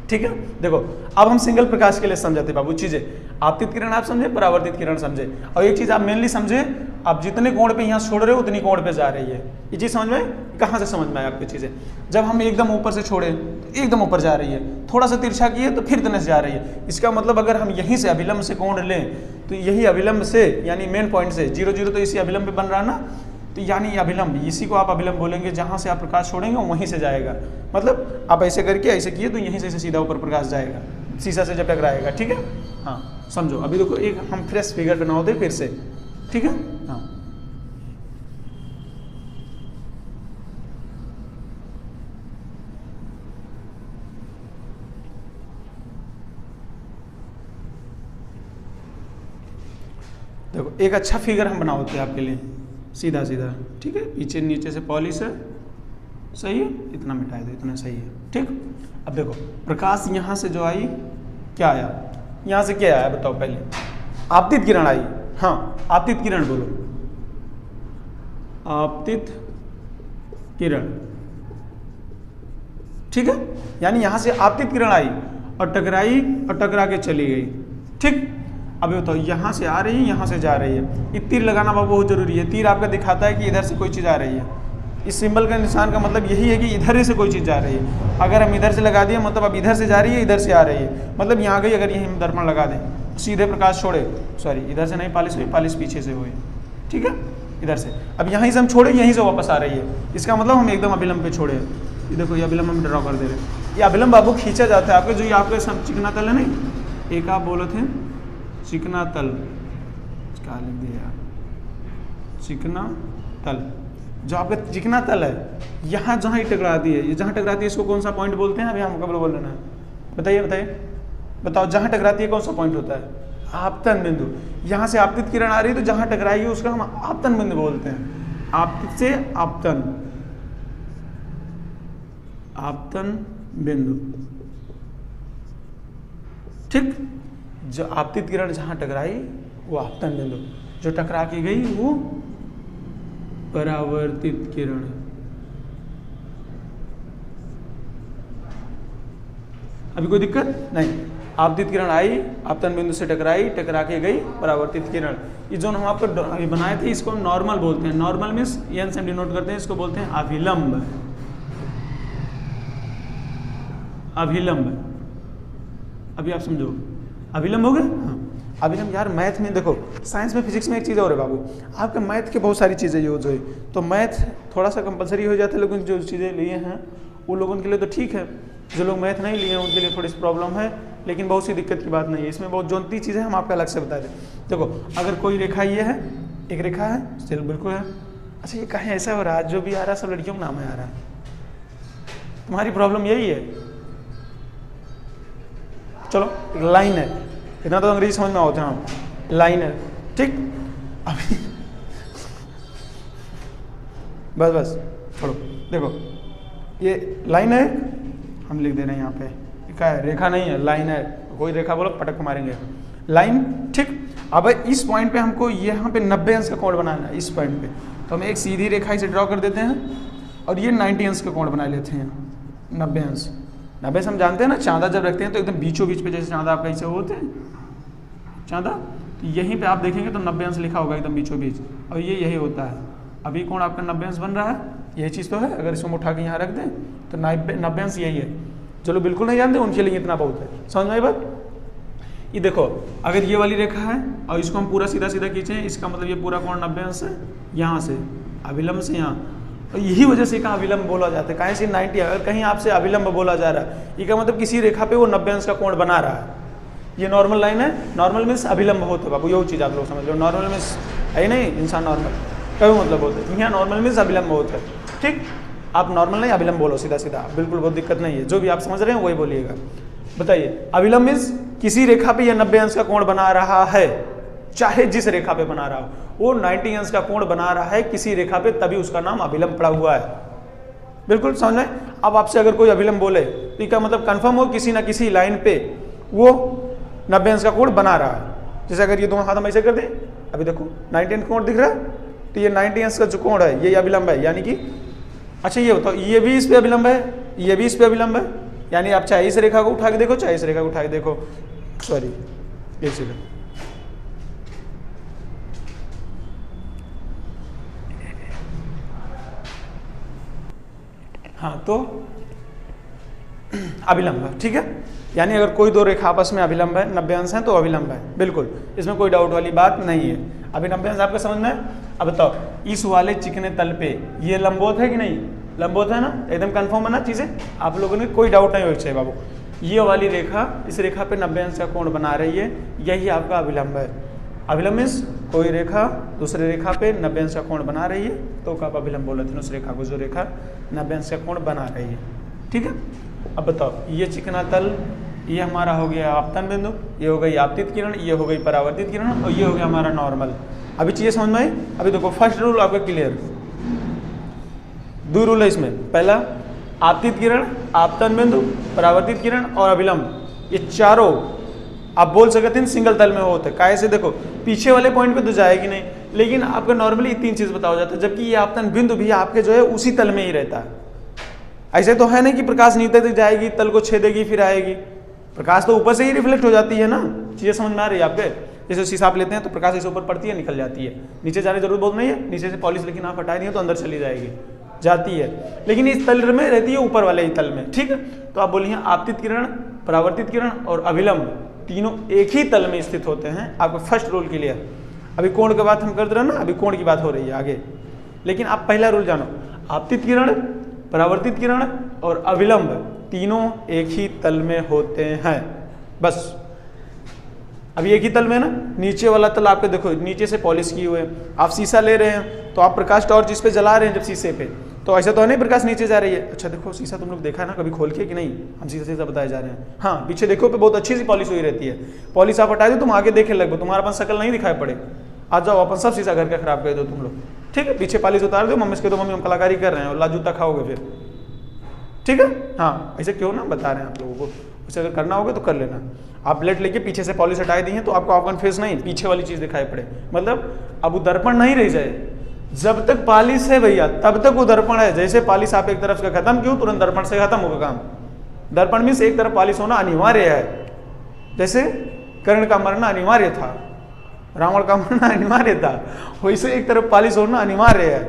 ठीक है, देखो अब हम सिंगल प्रकाश के लिए समझाते बाबू चीजें। आपतित किरण आप समझे, परावर्तित किरण समझे, और एक चीज आप मेनली समझे, आप जितने कोण पे यहाँ छोड़ रहे हो उतनी कोण पे जा रही है। ये चीज समझ में, कहाँ से समझ में आए आपकी चीजें? जब हम एकदम ऊपर से छोड़े तो एकदम ऊपर जा रही है, थोड़ा सा तिरछा किए तो फिर इतने से जा रही है। इसका मतलब अगर हम यहीं से अभिलंब से कोण लें तो यही अभिलंब से, यानी मेन पॉइंट से 0 0 तो इसी अभिलंब पे बन रहा ना, तो यानी अभिलंब, इसी को आप अभिलंब बोलेंगे। जहाँ से आप प्रकाश छोड़ेंगे वहीं से जाएगा। मतलब आप ऐसे करके ऐसे किए तो यहीं से सीधा ऊपर प्रकाश जाएगा, शीशा से जब टकराएगा। ठीक है, हाँ समझो। अभी देखो एक हम फ्रेश फिगर बना होते फिर से, ठीक है। हाँ देखो एक अच्छा फिगर हम बना होते हैं आपके लिए, सीधा सीधा, ठीक है। पीछे नीचे से पॉलिश है, सही है, इतना मिटाए दो, इतना सही है, ठीक। अब देखो प्रकाश यहाँ से जो आई, क्या आया, यहाँ से क्या आया बताओ पहले? आपतित किरण आई। हाँ आपतित किरण बोलो, आपतित किरण, ठीक है। यानी यहाँ से आपतित किरण आई और टकराई और टकरा के चली गई, ठीक। अभी बताओ यहाँ से आ रही है, यहाँ से जा रही है। ये तीर लगाना बहुत जरूरी है। तीर आपका दिखाता है कि इधर से कोई चीज़ आ रही है। इस सिंबल का निशान का मतलब यही है कि इधर से कोई चीज़ जा रही है। अगर हम इधर से लगा दिए मतलब अब इधर से जा रही है, इधर से आ रही है, मतलब यहाँ गई। अगर यही हम दर्पण लगा दें, सीधे प्रकाश छोड़े, सॉरी इधर से नहीं, पालिश हुई, पालिश पीछे से हुई, ठीक है, इधर से। अब यहीं से हम छोड़े, यहीं से वापस आ रही है। इसका मतलब हम एकदम अभिलंब पे छोड़े। ये देखो ये अभिलंब हम ड्रॉ कर दे रहे हैं। ये अभिलंब बाबू खींचा जाता है आपके, जो ये आपके चिकना तल है नहीं, एक आप बोले थे चिकना तल, क्या लिख दिया, चिकना तल। जो आपका चिकना तल है, यहाँ जहाँ टकराती है, ये जहाँ टकराती है इसको कौन सा पॉइंट बोलते हैं? अभी हम कब बोल रहे हैं, बताइए बताइए, बताओ जहाँ टकराती है कौन सा पॉइंट होता है? आपतन बिंदु। यहाँ से आपतित किरण आ रही है तो जहाँ टकराएगी उसका हम आपतन बिंदु बोलते हैं। आपतित से आपतन, आपतन बिंदु, ठीक। जो आपतित किरण जहाँ टकराई वो आपतन बिंदु, जो टकरा के गई वो परावर्तित किरण। अभी कोई दिक्कत नहीं? आपतित किरण आई, आपतन बिंदु से टकराई, टकरा के गई, परावर्तित किरण। ये जो हम आपको बनाए थे इसको हम नॉर्मल बोलते हैं। नॉर्मल मीन्स एन से हम डिनोट करते हैं, इसको बोलते हैं अभिलंब। अभिलंब, अभी आप समझो, अभिलंब हो गया। हाँ अभिलंब यार मैथ में देखो, साइंस में फिजिक्स में एक चीज़ और है बाबू, आपके मैथ की बहुत सारी चीज़ें यूज हुई, तो मैथ थोड़ा सा कंपलसरी हो जाता है, लेकिन जो चीज़ें लिए हैं उन लोगों के लिए तो ठीक है, जो लोग मैथ नहीं लिए हैं उनके लिए थोड़ी सी प्रॉब्लम है, लेकिन बहुत सी दिक्कत की बात नहीं है। इसमें बहुत जोनती चीज़ें हम आपको अलग से बता दें। देखो अगर कोई रेखा ये है, एक रेखा है, चलो बिल्कुल है। अच्छा ये कहीं ऐसा हो रहा है जो भी आ रहा है सब लड़कियों के नाम में आ रहा है, तुम्हारी प्रॉब्लम यही है। चलो एक लाइन है, इतना तो अंग्रेजी समझ में होता है, हाँ लाइन है, ठीक। अभी बस बस छोड़ो, देखो ये लाइन है, हम लिख दे रहे हैं यहाँ पे, क्या है, रेखा नहीं है, लाइन है, कोई रेखा बोलो पटक मारेंगे, लाइन, ठीक। अब इस पॉइंट पे हमको यहाँ पे 90 अंश का कोण बनाना है, इस पॉइंट पे तो हम एक सीधी रेखा इसे ड्रॉ कर देते हैं और ये 90 अंश का कोण बना लेते हैं, 90 अंश। 90 अंश हम जानते हैं ना, चांदा जब रखते हैं तो एकदम बीचों बीच पे, जैसे चांदा आपका ऐसे होते हैं चांदा, तो यहीं पे आप देखेंगे तो 90 अंश लिखा होगा एकदम बीचों बीच, और ये यही होता है। अभी कोण आपका 90 अंश बन रहा है, यही चीज़ तो है, अगर इसको उठा के यहाँ रख दें तो 90 अंश यही है। चलो बिल्कुल नहीं जानते उनके लिए इतना बहुत है, समझ में आई बात। ये देखो अगर ये वाली रेखा है और इसको हम पूरा सीधा सीधा खींचें, इसका मतलब ये पूरा कोण 90 अंश है, यहाँ से अभिलंब से यहाँ, और यही वजह से कहाँ अभिलंब बोला जाता है, कहीं से 90, अगर कहीं आपसे अभिलंब बोला जा रहा है, ये का मतलब किसी रेखा पे वो 90 अंश का कोण बना रहा है। ये नॉर्मल लाइन है, नॉर्मल मीन्स अभिलंब होते हैं बाबू, यही चीज़ आप लोग समझ लो, नॉर्मल मीन्स है नहीं इंसान नॉर्मल, कभी मतलब होते हैं, यहाँ नॉर्मल मीन्स अभिलंब होता है, ठीक। आप नॉर्मल नहीं अभिलंब बोलो, सीधा सीधा, बिल्कुल बहुत दिक्कत नहीं है, जो भी आप समझ रहे हैं वही बोलिएगा। बताइए अभिलंब मीन्स किसी रेखा पे यह 90 अंश का कोण बना रहा है, चाहे जिस रेखा पे बना रहा हो, वो 90 अंश का कोण बना रहा है किसी रेखा पे, तभी उसका नाम अभिलंब पड़ा हुआ है। बिल्कुल समझ में। अब आपसे अगर कोई अभिलंब बोले तो इसका मतलब कंफर्म हो किसी ना किसी लाइन पे वो 90 अंश का कोण बना रहा है। जैसे अगर ये दोनों हाथ हम ऐसे कर दें, अभी देखो 90 अंश कोण दिख रहा है, तो ये 90 अंश का जो कोण है ये अभिलंब है, यानी कि अच्छा ये बताओ ये भी इस पे अभिलंब है, ये भी इस पे अभिलंब है, यानी आप चाहे इस रेखा को उठा के देखो, चाहे इस रेखा को उठा के देखो, सॉरी ये चीज। हाँ तो अभिलंब है, ठीक है। यानी अगर कोई दो रेखा आपस में अभिलंब है, 90 अंश है तो अभिलंब है, बिल्कुल इसमें कोई डाउट वाली बात नहीं है। अभी 90 अंश आपको समझ में है। अब बताओ इस वाले चिकने तल पे ये लंबवत है कि नहीं, लंबवत है ना, एकदम कंफर्म है ना चीजें, आप लोगों ने कोई डाउट नहीं होना चाहिए बाबू। ये वाली रेखा इस रेखा पे 90 अंश का कोण बना रही है, यही आपका अभिलंब है। अभिलंब मीन्स कोई रेखा दूसरे रेखा पे 90 अंश का कोण बना रही है तो आप अभिलंब बोलते हैं उस रेखा को, जो रेखा 90 अंश का कोण बना रही है, ठीक है। अब बताओ ये चिकना तल, ये हमारा हो गया आपतन बिंदु, ये हो गई आपतित किरण, ये हो गई परावर्तित किरण, और ये हो गया हमारा नॉर्मल। अभी चीजें समझ में आई। अभी देखो फर्स्ट रूल आपका क्लियर, दो रूल है इसमें। पहला आपतित किरण, आपतन बिंदु, परावर्तित किरण और अभिलंब, ये चारों आप बोल सकते हैं सिंगल तल में होते हैं। कैसे देखो पीछे वाले पॉइंट पे तो जाएगी नहीं, लेकिन आपका नॉर्मली तीन चीज बताया जाता है, जबकि ये आपतन बिंदु भी आपके जो है उसी तल में ही रहता है। ऐसे तो है नहीं कि प्रकाश नीचे तक जाएगी, तल को छेदेगी फिर आएगी, प्रकाश तो ऊपर से ही रिफ्लेक्ट हो जाती है ना। चीजें समझ में आ रही है आपके। जैसे शीशा आप लेते हैं तो प्रकाश ऐसे ऊपर पड़ती है निकल जाती है, नीचे जाने की जरूरत बहुत नहीं है, नीचे से पॉलिश लेकिन आप हटा दिए तो अंदर चली जाएगी, जाती है, लेकिन इस तल में रहती है ऊपर वाले ही तल में, ठीक है। तो आप बोलिए आपतित किरण, परावर्तित किरण और अभिलंब तीनों एक ही तल में स्थित होते हैं। आपका फर्स्ट रूल क्लियर। अभी कोण की बात हम करते रहे ना, अभी कोण की बात हो रही है आगे, लेकिन आप पहला रूल जानो, आपतित किरण, परावर्तित किरण और अभिलंब तीनों एक ही तल में होते हैं, बस। अभी एक ही तल में ना, नीचे वाला तल आपके देखो नीचे से पॉलिश किए हुए, आप शीशा ले रहे हैं तो आप प्रकाश टॉर्च इस पे जला रहे हैं जब शीशे पे, तो ऐसा तो नहीं प्रकाश नीचे जा रही है। अच्छा देखो शीशा तुम लोग देखा है ना कभी खोल के कि नहीं, हम शीशा शीशा बताए जा रहे हैं। हाँ पीछे देखो पे बहुत अच्छी सी पॉलिश हुई रहती है, पॉलिश आप हटा दो तुम आगे देखे लगभग तुम्हारा अपन शक्ल नहीं दिखाई पड़े। आ जाओ अपन सब शीशा घर का खराब कर दो तुम लोग, ठीक है। पीछे पॉलिश उतार दो, मम्मी से कह दो मम्मी हम कलाकारी कर रहे हैं और लाजूता खाओगे फिर, ठीक है। हाँ ऐसे क्यों ना बता रहे हैं आप लोगों को, उसे अगर करना होगा तो कर लेना। आप प्लेट लेके पीछे से पॉलिश हटाई दी है तो आपको आपका फेस नहीं पीछे वाली चीज दिखाई पड़े, मतलब अब वो दर्पण नहीं रह जाए। जब तक पॉलिश है भैया तब तक वो दर्पण है। जैसे पॉलिश आप एक तरफ से खत्म क्यों, तुरंत दर्पण से खत्म होगा काम। दर्पण में से एक तरफ पॉलिश होना अनिवार्य है, जैसे कर्ण का मरना अनिवार्य था, रावण का मरना अनिवार्य था, वैसे एक तरफ पॉलिश होना अनिवार्य है।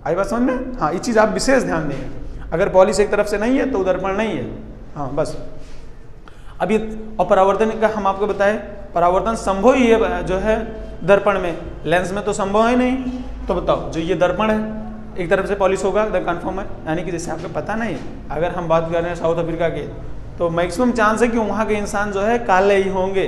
आई बात समझ में। हाँ ये चीज आप विशेष ध्यान देंगे, अगर पॉलिश एक तरफ से नहीं है तो दर्पण नहीं है। हाँ बस। अभी अपरावर्तन का हम आपको बताए परावर्तन संभव ही है जो है दर्पण में, लेंस में तो संभव है नहीं। तो बताओ जो ये दर्पण है एक तरफ से पॉलिश होगा, एकदम कन्फर्म है, यानी कि जैसे आपको पता नहीं, अगर हम बात कर रहे हैं साउथ अफ्रीका की, तो मैक्सिमम चांस है कि वहाँ के इंसान जो है काले ही होंगे,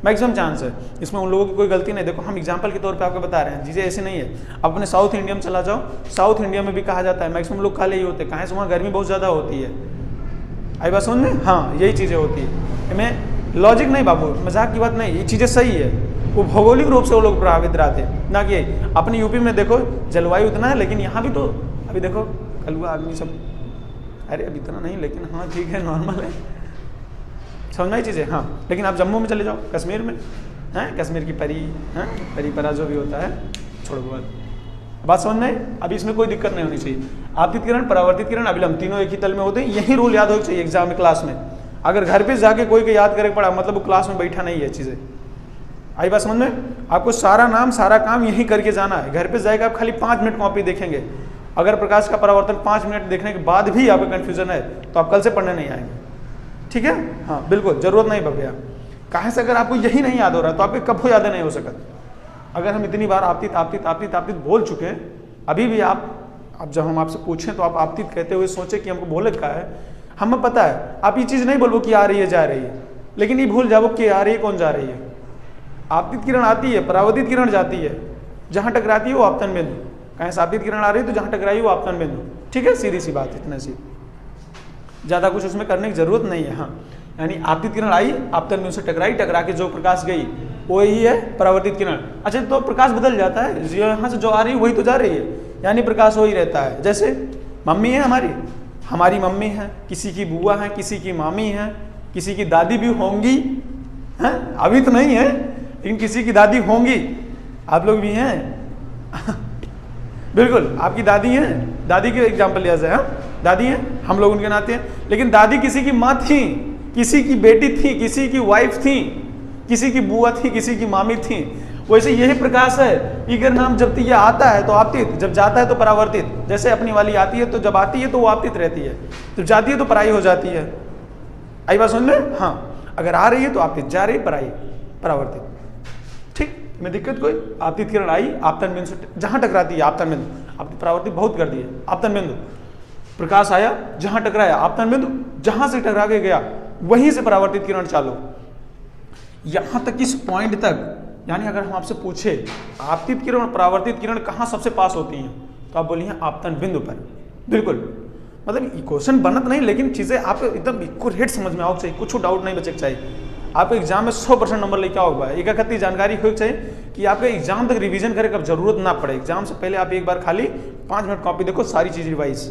मैक्सिमम चांस है, इसमें उन लोगों की कोई गलती नहीं। देखो हम एग्जांपल के तौर पे आपको बता रहे हैं, चीज़ें ऐसी नहीं है। अब अपने साउथ इंडिया में चला जाओ, साउथ इंडिया में भी कहा जाता है मैक्सिमम लोग काले ही होते हैं, कहाँ से वहाँ गर्मी बहुत ज़्यादा होती है। आई बात समझ में? हाँ, यही चीज़ें होती है, इनमें लॉजिक नहीं बाबू, मजाक की बात नहीं, ये चीज़ें सही है। वो भौगोलिक रूप से वो लोग प्रभावित रहते हैं, ना कि अपने यूपी में देखो जलवायु इतना है, लेकिन यहाँ भी तो अभी देखो कलुआ आदमी सब, अरे अब इतना नहीं, लेकिन हाँ ठीक है, नॉर्मल है, समझना ही चीज़ें। हाँ, लेकिन आप जम्मू में चले जाओ, कश्मीर में हैं, कश्मीर की परी हैं, परी परा जो भी होता है, छोड़ो बात समझ में। अभी इसमें कोई दिक्कत नहीं होनी चाहिए। आपतित किरण, परावर्तित किरण, अभिलंब, तीनों एक ही तल में होते हैं, यही रूल याद होना चाहिए एग्जाम में, क्लास में। अगर घर पे जाके कोई को याद करे पड़ा, मतलब वो क्लास में बैठा नहीं है चीज़ें। आई बात समझ में? आपको सारा नाम सारा काम यही करके जाना है। घर पे जाएगा आप खाली 5 मिनट कॉपी देखेंगे, अगर प्रकाश का परावर्तन 5 मिनट देखने के बाद भी आपको कन्फ्यूजन है तो आप कल से पढ़ने नहीं आएंगे, ठीक है? हाँ बिल्कुल, जरूरत नहीं भैया। कहाँ से अगर आपको यही नहीं याद हो रहा तो आपके कभी याद नहीं हो सकता। अगर हम इतनी बार आपतित आपतित आपतित आपतित बोल चुके हैं, अभी भी आप, अब जब हम आपसे पूछें तो आप आपतित कहते हुए सोचे कि हमको बोले क्या है, हमें पता है। आप ये चीज़ नहीं बोलो कि आ रही है जा रही है, लेकिन ये भूल जाओ कि आ रही है कौन जा रही है। आपतित किरण आती है, परावर्तित किरण जाती है, जहाँ टकराती है वो आपतन बिंदु। कहीं से आपतित किरण आ रही है तो जहाँ टकराई वो आपतन बिंदु, ठीक है? सीधी सी बात, इतना सी, ज़्यादा कुछ उसमें करने की जरूरत नहीं है। हाँ, यानी आपतित किरण आई, आपतन बिंदु से टकराई, टकरा के जो प्रकाश गई वो ही है परावर्तित किरण। अच्छा, तो प्रकाश बदल जाता है, यहाँ से जो आ रही है वही तो जा रही है, यानी प्रकाश वही रहता है। जैसे मम्मी है हमारी मम्मी है, किसी की बुआ है, किसी की मामी है, किसी की दादी भी होंगी, हैं? अभी तो नहीं है, लेकिन किसी की दादी होंगी। आप लोग भी हैं बिल्कुल, आपकी दादी हैं, दादी के एग्जाम्पल लिया जाए, हाँ दादी हैं, हम लोग उनके नाते हैं, लेकिन दादी किसी की माँ थी, किसी की बेटी थी, किसी की वाइफ थी, किसी की बुआ थी, किसी की मामी थी। वैसे यही प्रकाश है, इगर नाम जब ये आता है तो आपतित, जब जाता है तो परावर्तित। जैसे अपनी वाली आती है तो जब आती है तो वो आपतित रहती है, जब जाती है तो पराई हो जाती है। आई बात सुन ले? हाँ, अगर आ रही है तो आपतित, जा रही पराई, परावर्तित, ठीक, में दिक्कत कोई? आपतित किरण आई, आपतन बिंदु से जहां टकराती है आपतन बिंदु, आपने परावर्तित बहुत कर दी है, आपतन बिंदु, प्रकाश आया जहां टकराया आपतन बिंदु, जहां से टकरा के गया वहीं से परावर्तित किरण चालू, यहां तक इस पॉइंट तक। यानी अगर हम आपसे पूछे आपतित किरण और परावर्तित किरण कहाँ सबसे पास होती हैं, तो आप बोलिए आपतन बिंदु पर। बिल्कुल, मतलब क्वेश्चन बनत नहीं, लेकिन चीज़ें आप एकदम एक्यूरेट समझ में आओ चाहिए, कुछ डाउट नहीं बचे चाहिए। आपको एग्जाम में 100% नंबर लेके आओ होगा, एक इकट्ठी जानकारी हो चाहिए कि आपके एग्जाम तक रिवीजन करे कब जरूरत ना पड़े। एग्जाम से पहले आप एक बार खाली 5 मिनट कॉपी देखो, सारी चीज़ रिवाइज।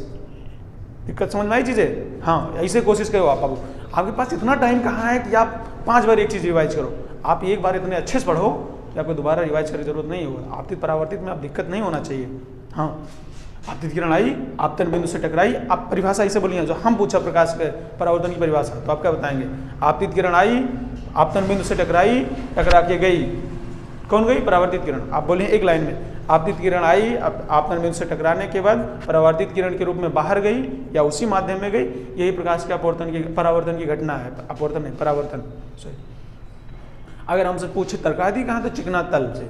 दिक्कत समझ में आई चीज़ें? हाँ, ऐसे कोशिश करो आप। अब आपके पास इतना टाइम कहाँ है कि आप 5 बार एक चीज़ रिवाइज करो। आप एक बार इतने अच्छे से पढ़ो कि आपको दोबारा रिवाइज करने की जरूरत नहीं होगा। आपतित परावर्तित में आप दिक्कत नहीं होना चाहिए। हाँ, आपतित किरण आई, आपतन बिंदु से टकराई, आप परिभाषा इसे बोलिए, जो हम पूछा प्रकाश के परावर्तन की परिभाषा, तो आप क्या बताएंगे? आपतित किरण आई, आपतन बिंदु से टकराई, टकरा के गई, कौन गई? परावर्तित किरण। आप बोलिए एक लाइन में, आपतित किरण आई, आपतन बिंदु से टकराने के बाद परावर्तित किरण के रूप में बाहर गई या उसी माध्यम में गई, यही प्रकाश के अपवर्तन की, परावर्तन की घटना है। अपवर्तन नहीं, परावर्तन। सॉरी, अगर हमसे पूछे टकरा दी कहाँ, तो चिकना तल से।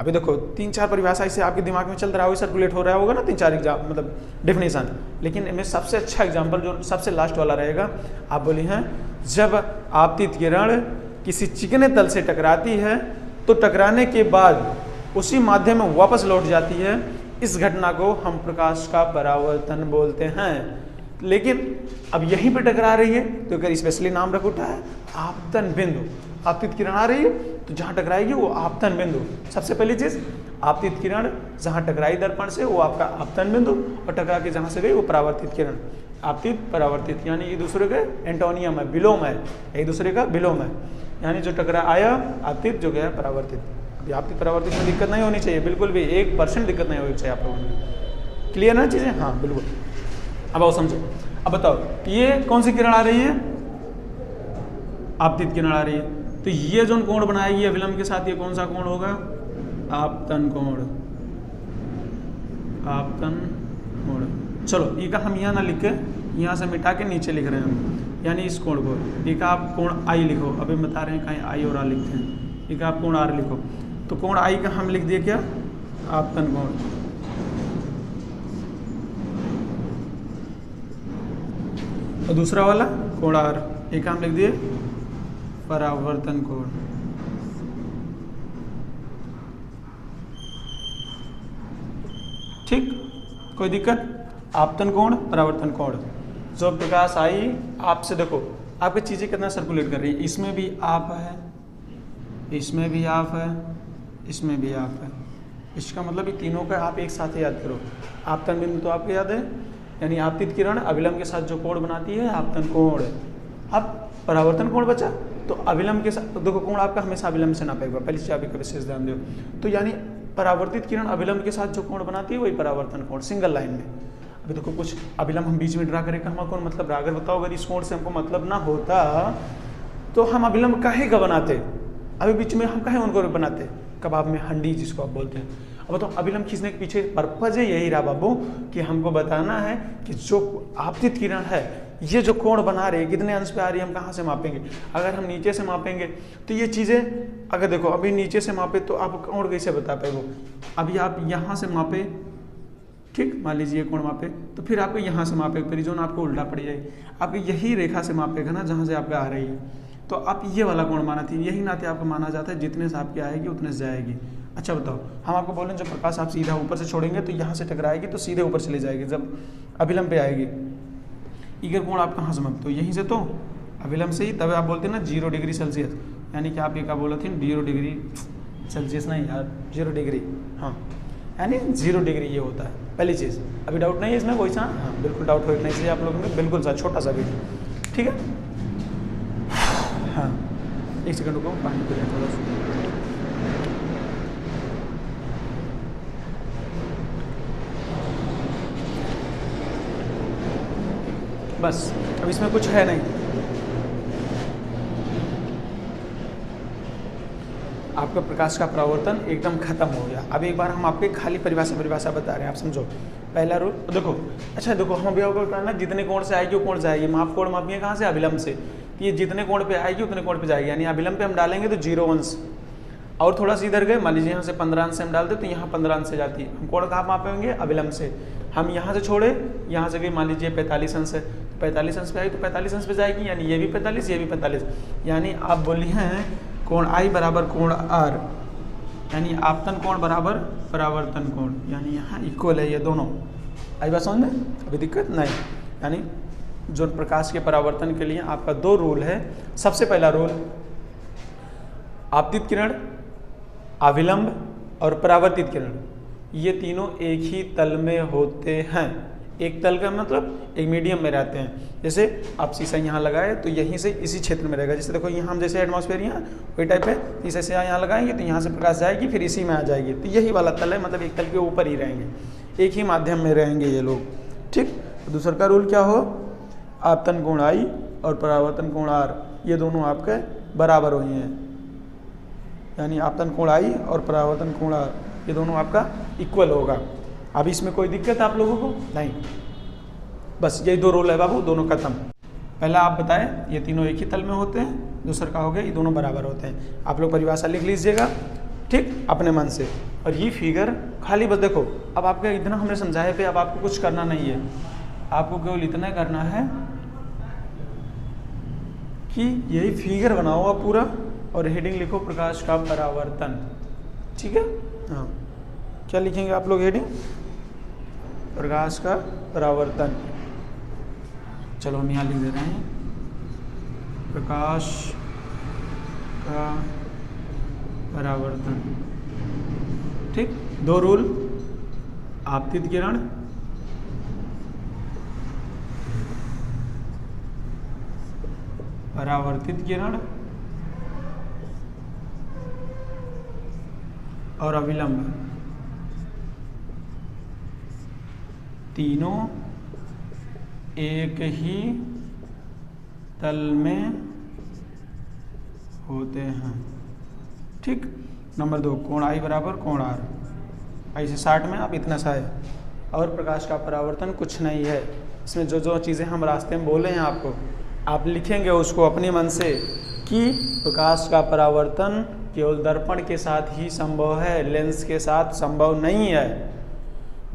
अभी देखो 3-4 परिभाषा इसे आपके दिमाग में चल रहा है, सर्कुलेट हो रहा होगा ना, 3-4 एग्जाम मतलब डेफिनेशन। लेकिन इनमें सबसे अच्छा एग्जाम्पल जो सबसे लास्ट वाला रहेगा, आप बोली हैं जब आपतित किरण किसी चिकने तल से टकराती है तो टकराने के बाद उसी माध्यम में वापस लौट जाती है, इस घटना को हम प्रकाश का परावर्तन बोलते हैं। लेकिन अब यहीं पे टकरा रही है तो अगर स्पेशली नाम रख उठा है आपतन बिंदु। आपतित किरण आ रही है तो जहाँ टकराएगी वो आपतन बिंदु। सबसे पहली चीज, आपतित किरण जहाँ टकराई दर्पण से वो आपका आपतन बिंदु, और टकरा के जहाँ से गई वो परावर्तित किरण। आपतित परावर्तित यानी एक दूसरे के एंटोनियम है, विलोम है, एक दूसरे का विलोम है। यानी जो टकरा आया आपतित, जो गया परावर्तित। अभी आपतित परावर्तित में दिक्कत नहीं होनी चाहिए, बिल्कुल भी 1% दिक्कत नहीं होनी चाहिए आप लोगों में। क्लियर ना चीजें? हाँ बिल्कुल। अब आओ समझो, अब बताओ ये कौन सी किरण आ रही है? आपतित किरण आ रही है, तो ये जो कोण बनाएगी अभिलंब के साथ, ये कौन सा कोण होगा? आपतन कोण। आपतन कोण। चलो ये का हम यहाँ ना लिख के, यहाँ से मिटा के नीचे लिख रहे हैं हम। यानी इस कोण को, एक आप कोण आई लिखो, अभी बता रहे हैं कहीं आई और आर लिखते हैं, एक आप कोण आर लिखो, तो कोण आई का हम लिख दिए क्या, आपतन कोण, और दूसरा वाला कोण आर, एक हम लिख दिए परावर्तन कोण। ठीक, कोई दिक्कत? आपतन कोण, परावर्तन कोण। जो प्रकाश आई आपसे, देखो आपकी चीजें कितना सर्कुलेट कर रही है, इसमें भी आप है, इसमें भी आप है, इसमें भी आप है, इसका मतलब ये तीनों का आप एक साथ याद करो। आपतन बिंदु तो आपको याद है, यानी आपतित किरण अभिलंब के साथ जो कोण बनाती है आपतन कोण। अब परावर्तन कोण बचा, तो अभिलंब के साथ, देखो कोण आपका हमेशा अभिलंब से नापेगा, पहली चीज आप एक विशेष ध्यान दो। तो यानी परावर्तित किरण अभिलंब के साथ जो कोण बनाती है वही परावर्तन कोण, सिंगल लाइन में। अभी देखो कुछ अभिलंब हम बीच में ड्रा करेंगे, हमारा कौन मतलब रहा, अगर बताओ अगर इस कोण से हमको मतलब ना होता तो हम अभिलंब काहे का बनाते, अभी बीच में हम काहे उनको बनाते, कबाब में हंडी जिसको आप बोलते हैं। अब बताओ अभिलंब खींचने के पीछे पर्पज यही रहा बाबू कि हमको बताना है कि जो आपतित किरण है ये जो कोण बना रही है कितने अंश पे आ रही है, हम कहाँ से मापेंगे। अगर हम नीचे से मापेंगे तो ये चीज़ें, अगर देखो अभी नीचे से मापे तो आप कोण कैसे बता पाए वो, अभी आप यहाँ से मापे, ठीक, मान लीजिए कोण मापे, तो फिर आपको यहाँ से मापे, पेरिजोन आपको उल्टा पड़ जाएगी, आपको यही रेखा से मापेगा ना जहाँ से आपका आ रही है, तो आप ये वाला कोण माना थी, यही नाते आपको माना जाता है जितने से आपकी आएगी उतने से जाएगी। अच्छा बताओ, हम आपको बोलें जब प्रकाश आप सीधा ऊपर से छोड़ेंगे तो यहाँ से टकराएगी तो सीधे ऊपर चली जाएगी, जब अभिलंब पे आएगी, इगर कोण आप कहाँ से मापते, तो यहीं से, तो अभिलंब से ही, तब आप बोलते हैं ना 0 डिग्री सेल्सियस, यानी कि आप ये क्या बोला थी, 0 डिग्री सेल्सियस नहीं यार, 0 डिग्री, हाँ यानी 0 डिग्री ये होता है पहली चीज़। अभी डाउट नहीं है इसमें कोई सा, हाँ बिल्कुल डाउट हो नहीं चाहिए आप लोगों में, बिल्कुल सा छोटा सा भी, ठीक है। हाँ एक सेकंड रुको, पानी पी लें थोड़ा सा। बस अब इसमें कुछ है नहीं, आपका प्रकाश का परावर्तन एकदम खत्म हो गया। अब एक बार हम आपके खाली परिभाषा बता रहे हैं, आप समझो। पहला रूल देखो, अच्छा देखो हम अभी आपको करना जितने कोण से आएगी वो कोण जाएगी, माप कोण मापिए कहाँ से, अभिलंब से, ये जितने कोण पे आएगी उतने कोण पे जाएगी, यानी अभिलंब पे हम डालेंगे तो 0 अंश, और थोड़ा सा इधर गए, मान लीजिए यहाँ से 15 अंश से हम डालते तो यहाँ 15 अंश से जाती है, हम कोण कहाँ मापेंगे, अभिलंब से। हम यहाँ से छोड़े, यहाँ से गई मान लीजिए 45 अंश है, 45 अंश पे आई तो 45 अंश पे जाएगी, यानी ये भी 45, ये भी 45, यानी आप बोली हैं कोण आई बराबर कोण आर, यानी आपतन कोण बराबर परावर्तन कोण, यानी यहाँ इक्वल है ये दोनों। आई बात समझ में, अभी दिक्कत नहीं। यानी जो प्रकाश के परावर्तन के लिए आपका 2 रूल है। सबसे पहला रूल, आपतित किरण, अभिलंब और परावर्तित किरण, ये तीनों एक ही तल में होते हैं। एक तल का मतलब एक मीडियम में रहते हैं। जैसे आप शीशा यहाँ लगाए तो यहीं से इसी क्षेत्र में रहेगा, जैसे देखो यहाँ हम जैसे एटमॉस्फेयर यहाँ वही टाइप है, शीशा से यहाँ लगाएंगे तो यहाँ से प्रकाश जाएगी फिर इसी में आ जाएगी, तो यही वाला तल है, मतलब एक तल के ऊपर ही रहेंगे, एक ही माध्यम में रहेंगे ये लोग, ठीक। तो दूसरा का रूल क्या हो, आपतन कोण आई और परावर्तन कोण आर ये दोनों आपके बराबर हुए हैं, यानी आपतन कोण आई और परावर्तन कोण आर ये दोनों आपका इक्वल होगा। अब इसमें कोई दिक्कत आप लोगों को नहीं, बस यही 2 रूल है बाबू, दोनों खत्म। पहला आप बताएं ये तीनों एक ही तल में होते हैं, दूसरा का हो गया ये दोनों बराबर होते हैं। आप लोग परिभाषा लिख लीजिएगा, ठीक, अपने मन से। और ये फिगर खाली बस देखो, अब आपका इतना हमने समझाया पे, अब आपको कुछ करना नहीं है, आपको केवल इतना करना है कि यही फिगर बनाओ आप पूरा और हेडिंग लिखो प्रकाश का परावर्तन, ठीक है। हाँ क्या लिखेंगे आप लोग हेडिंग, प्रकाश का परावर्तन। चलो हम यहाँ लिख दे रहे हैं प्रकाश का परावर्तन, ठीक। 2 रूल, आपतित किरण, परावर्तित किरण और अविलंब, तीनों एक ही तल में होते हैं, ठीक। नंबर 2, कोण आई बराबर कोण आर, ऐसे 60 में आप इतना सा है। और प्रकाश का परावर्तन कुछ नहीं है, इसमें जो जो चीज़ें हम रास्ते में बोले हैं आपको आप लिखेंगे उसको अपने मन से कि प्रकाश का परावर्तन केवल दर्पण के साथ ही संभव है, लेंस के साथ संभव नहीं है।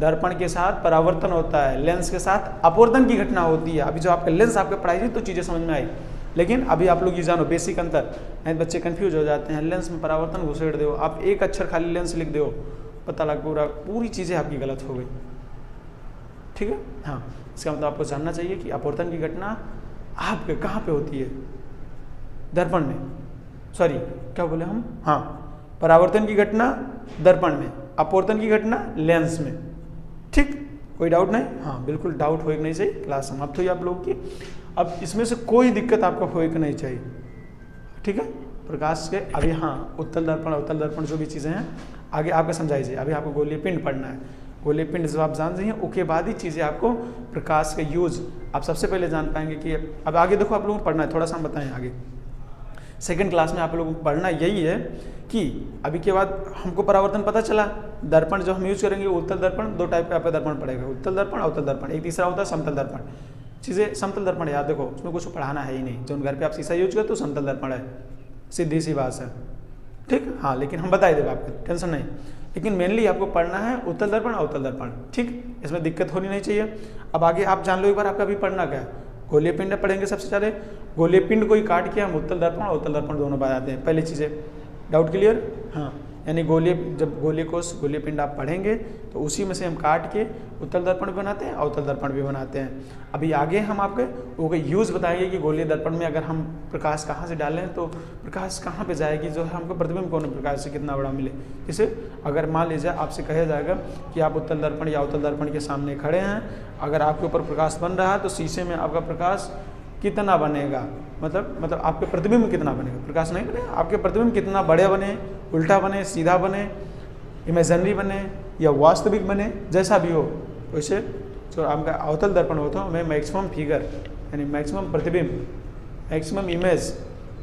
दर्पण के साथ परावर्तन होता है, लेंस के साथ अपवर्तन की घटना होती है। अभी जो आपका लेंस आपके पढ़ाई थी तो चीज़ें समझ में आई, लेकिन अभी आप लोग ये जानो बेसिक अंतर, नहीं बच्चे कंफ्यूज हो जाते हैं। लेंस में परावर्तन घुसेड़ दो, आप एक अक्षर खाली लेंस लिख दो, पता लग पूरी चीज़ें आपकी गलत हो गई। ठीक है, हाँ, इसका मतलब आपको जानना चाहिए कि अपवर्तन की घटना आपके कहाँ पे होती है, दर्पण में, सॉरी क्या बोले हम, हाँ, परावर्तन की घटना दर्पण में, अपवर्तन की घटना लेंस में। ठीक, कोई डाउट नहीं? हाँ बिल्कुल, डाउट होएगा नहीं चाहिए। क्लास समाप्त हुई आप लोगों की। अब इसमें से कोई दिक्कत आपको होएगा नहीं चाहिए। ठीक है, प्रकाश के अभी हाँ उत्तल दर्पण अवतल दर्पण जो भी चीज़ें हैं आगे आपको समझाई जाए। अभी आपको गोलीय पिंड पढ़ना है। गोलीय पिंड जब आप जान जाइए उसके बाद ही चीज़ें आपको प्रकाश का यूज आप सबसे पहले जान पाएंगे कि अब आगे देखो आप लोगों को पढ़ना है, थोड़ा सा हम बताएं आगे। सेकंड क्लास में आप लोगों को पढ़ना यही है कि अभी के बाद हमको परावर्तन पता चला, दर्पण जो हम यूज करेंगे उत्तल दर्पण, दो टाइप का आपका दर्पण पड़ेगा, उत्तल दर्पण अवतल दर्पण। एक तीसरा होता है समतल दर्पण। चीज़ें समतल दर्पण याद देखो, उसमें कुछ पढ़ाना है ही नहीं, जो घर पे आप शीशा यूज करते हो समतल दर्पण है, सीधी सी बात है। ठीक, हाँ, लेकिन हम बता देंगे आपको, टेंशन नहीं। लेकिन मेनली आपको पढ़ना है उत्तल दर्पण अवतल दर्पण। ठीक, इसमें दिक्कत होनी नहीं चाहिए। अब आगे आप जान लो एक बार आपका अभी पढ़ना क्या है। गोलीय पिंड पढ़ेंगे सबसे पहले। गोलीय पिंड को ही काट के हम उत्तल दर्पण और अवतल दर्पण दोनों बताते हैं। पहली चीज़ें, डाउट क्लियर? हाँ, यानी गोलीय, जब गोलीय कोश गोलीय पिंड आप पढ़ेंगे तो उसी में से हम काट के उत्तल दर्पण भी बनाते हैं, अवतल दर्पण भी बनाते हैं। अभी आगे हम आपके वो यूज़ बताएंगे कि गोलीय दर्पण में अगर हम प्रकाश कहाँ से डालें तो प्रकाश कहाँ पे जाएगी, जो है हमको प्रतिबिंब कौन प्रकाश से कितना बड़ा मिले। जैसे अगर मान लीजिए आपसे कहा जाएगा कि आप उत्तल दर्पण या अवतल दर्पण के सामने खड़े हैं, अगर आपके ऊपर प्रकाश बन रहा है तो शीशे में आपका प्रकाश कितना बनेगा, मतलब आपके प्रतिबिंब कितना बनेगा, प्रकाश नहीं बनेगा, आपके प्रतिबिंब कितना बड़े बने, उल्टा बने, सीधा बने, इमेजिनरी बने या वास्तविक बने, जैसा भी हो। वैसे जो आपका अवतल दर्पण होता है उसमें मैक्सिमम फिगर यानी मैक्सिमम प्रतिबिंब, मैक्सिमम इमेज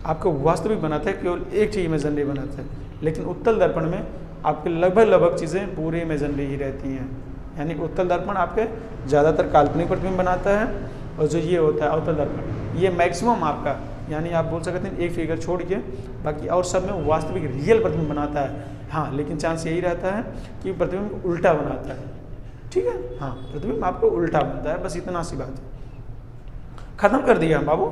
आपको वास्तविक बनाता है, केवल एक चीज़ इमेजिनरी बनाता है। लेकिन उत्तल दर्पण में आपके लगभग चीज़ें पूरी इमेजिनरी ही रहती हैं। यानी उत्तल दर्पण आपके ज़्यादातर काल्पनिक प्रतिबिंब बनाता है, और जो ये होता है अवतल दर्पण ये मैक्सिमम आपका, यानी आप बोल सकते हैं एक फिगर छोड़ के बाकी और सब में वास्तविक रियल प्रतिबिंब बनाता है। हाँ, लेकिन चांस यही रहता है कि प्रतिबिंब उल्टा बनाता है। ठीक है, हाँ, प्रतिबिंब आपको उल्टा बनता है, बस इतना सी बात है। खत्म कर दिया बाबू,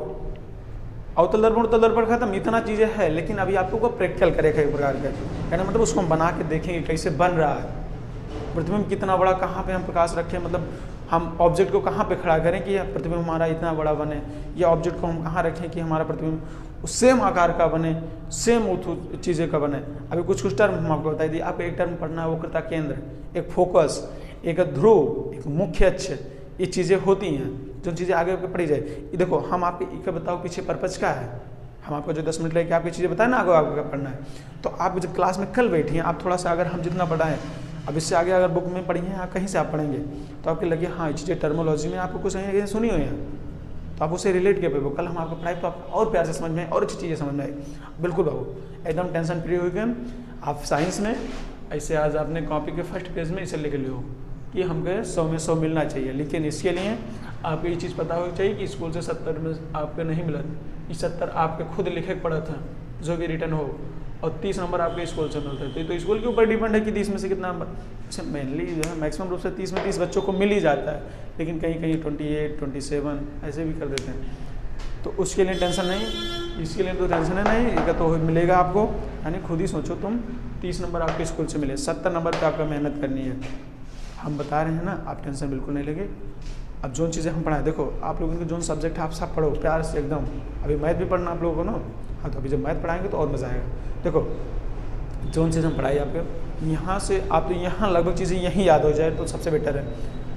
अवतल दर्पण उत्तल दर्पण खत्म, इतना चीज़ें है। लेकिन अभी आपको प्रैक्टिकल करेगा एक प्रकार का, कहना मतलब उसको हम बना के देखेंगे कैसे बन रहा है, प्रतिबिंब कितना बड़ा, कहाँ पे हम प्रकाश रखें, मतलब हम ऑब्जेक्ट को कहाँ पे खड़ा करें कि प्रतिबिंब हमारा इतना बड़ा बने, या ऑब्जेक्ट को हम कहाँ रखें कि हमारा प्रतिबिंब सेम आकार का बने, सेम चीज़ें का बने। अभी कुछ टर्म हम आपको बताई दी। आपको एक टर्म पढ़ना है वक्रता केंद्र, एक फोकस, एक ध्रुव, एक मुख्य अक्ष, ये चीज़ें होती हैं जो चीज़ें आगे पढ़ी जाए। ये देखो हम आपके बताओ पीछे पर्पज क्या है, हम आपको जो 10 मिनट लेके आपकी चीज़ें बताए ना आगे आपको क्या पढ़ना है। तो आप जब क्लास में कल बैठिए, आप थोड़ा सा अगर हम जितना पढ़ाएं, अब इससे आगे अगर बुक में पढ़िए आप कहीं से आप पढ़ेंगे तो आपके लगे हाँ ये चीज़ें टर्मोलॉजी में आपको कुछ कहीं सुनी हुई हैं, तो आप उसे रिलेट कर पाए। कल हम आपको पढ़ाई तो आप और प्यार से समझ में आए और अच्छी चीज़ें समझ में आए। बिल्कुल बाबू, एकदम टेंशन फ्री हो गए आप। साइंस में ऐसे आज आपने कॉपी के फर्स्ट पेज में इसे लिख लियो कि हमको 100 में 100 मिलना चाहिए। लेकिन इसके लिए आपको ये चीज़ पता होनी चाहिए कि स्कूल से 70 में आपको नहीं मिला, ये 70 आपके खुद लिखे पड़ा था जो कि रिटर्न हो, और 30 नंबर आपके स्कूल से मिलते थे। तो स्कूल के ऊपर डिपेंड है कि 30 में से कितना नंबर। अच्छा, मेनली जो है मैक्सिमम रूप से 30 में 30 बच्चों को मिल ही जाता है, लेकिन कहीं कहीं 28, 27 ऐसे भी कर देते हैं। तो उसके लिए टेंशन नहीं, इसके लिए तो टेंशन है नहीं, एक तो मिलेगा आपको। यानी खुद ही सोचो तुम 30 नंबर आपके स्कूल से मिले, 70 नंबर पर आपका मेहनत करनी है। हम बता रहे हैं ना, आप टेंशन बिल्कुल नहीं लगे। अब जो चीज़ें हम पढ़ाएं, देखो आप लोगों के जो सब्जेक्ट है आप सब पढ़ो प्यार से एकदम। अभी मैथ भी पढ़ना आप लोगों को ना, हाँ, तो अभी जब मैथ पढ़ाएंगे तो और मज़ा आएगा। देखो जो चीज़ हम पढ़ाई आपको यहाँ से, आप तो यहाँ लगभग चीज़ें यहीं याद हो जाए तो सबसे बेटर है।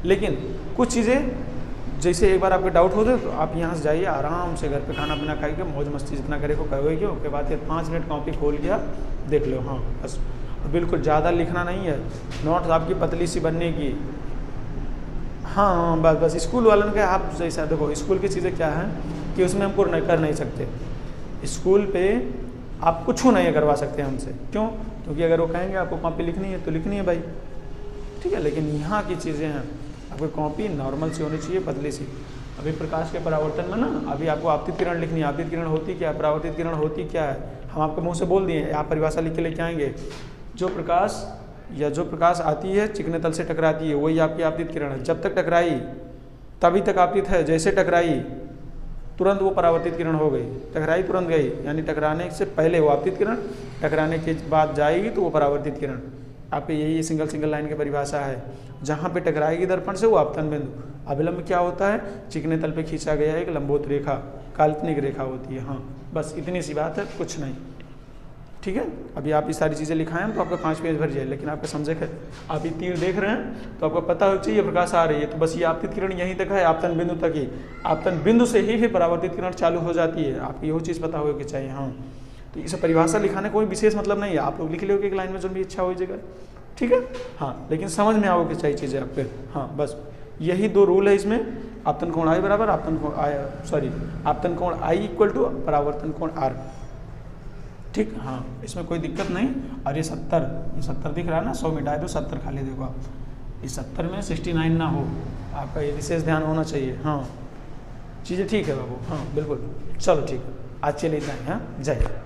लेकिन कुछ चीज़ें जैसे एक बार आपके डाउट होते तो आप यहाँ से जाइए आराम से, घर पे खाना पीना खाइए, मौज मस्ती जितना करे को कहोगे, उसके बाद फिर 5 मिनट कॉपी खोल के आप देख लो। हाँ बस, बिल्कुल ज़्यादा लिखना नहीं है, नोट्स आपकी पतली सी बनने की। हाँ बस स्कूल वालों के आप जैसा देखो, स्कूल की चीज़ें क्या है कि उसमें हमको कर नहीं सकते। स्कूल पे आप कुछ नहीं करवा सकते हमसे, क्यों? क्योंकि अगर वो कहेंगे आपको कॉपी लिखनी है तो लिखनी है भाई, ठीक है। लेकिन यहाँ की चीज़ें हैं, आपकी कॉपी नॉर्मल सी होनी चाहिए, पतली सी। अभी प्रकाश के परावर्तन में ना अभी आपको आपतित किरण लिखनी है। आपतित किरण होती क्या है, परावर्तित किरण होती क्या है, हम आपके मुंह से बोल दिए, आप परिभाषा लिख के लेके आएंगे। जो प्रकाश आती है चिकने तल से टकराती है वही आपकी आपतित किरण है। जब तक टकराई तभी तक आपतित है, जैसे टकराई तुरंत वो परावर्तित किरण हो गई, टकराई तुरंत गई, यानी टकराने से पहले वो आपतित किरण, टकराने के बाद जाएगी तो वो परावर्तित किरण। आपके यही सिंगल लाइन की परिभाषा है। जहाँ पे टकराएगी दर्पण से वो आपतन बिंदु। अभिलंब क्या होता है, चिकने तल पे खींचा गया एक लंबवत रेखा, काल्पनिक रेखा होती है। हाँ बस इतनी सी बात है, कुछ नहीं। ठीक है, अभी आप ये सारी चीज़ें लिखाएं तो आपका 5 पेज भर जाए, लेकिन आपका समझे कि आप ये तीर देख रहे हैं तो आपको पता हो चाहिए प्रकाश आ रही है, तो बस ये आपतित किरण यहीं तक है, आपतन बिंदु तक ही। आपतन बिंदु से ही फिर परावर्तित किरण चालू हो जाती है। आपको यही चीज़ पता होगी चाहिए। हाँ तो इसे परिभाषा लिखाने कोई विशेष मतलब नहीं है, आप लोग लिख लोगे एक लाइन में जो भी इच्छा हो जाएगा। ठीक है, हाँ लेकिन समझ में आओगे चाहिए चीज़ें आपके। हाँ बस यही 2 रूल है इसमें। आपतन कोण आई बराबर आपतन कोण आई इक्वल टू परावर्तन कोण आर। ठीक, हाँ इसमें कोई दिक्कत नहीं। और ये 70 दिख रहा है ना, 100 मिटाए दो 70 खाली देखो आप, इस 70 में 69 ना हो, आपका ये विशेष ध्यान होना चाहिए। हाँ चीज़ें ठीक है बाबू, हाँ बिल्कुल। चलो ठीक है, आज चलिए इतना ही। हाँ जय।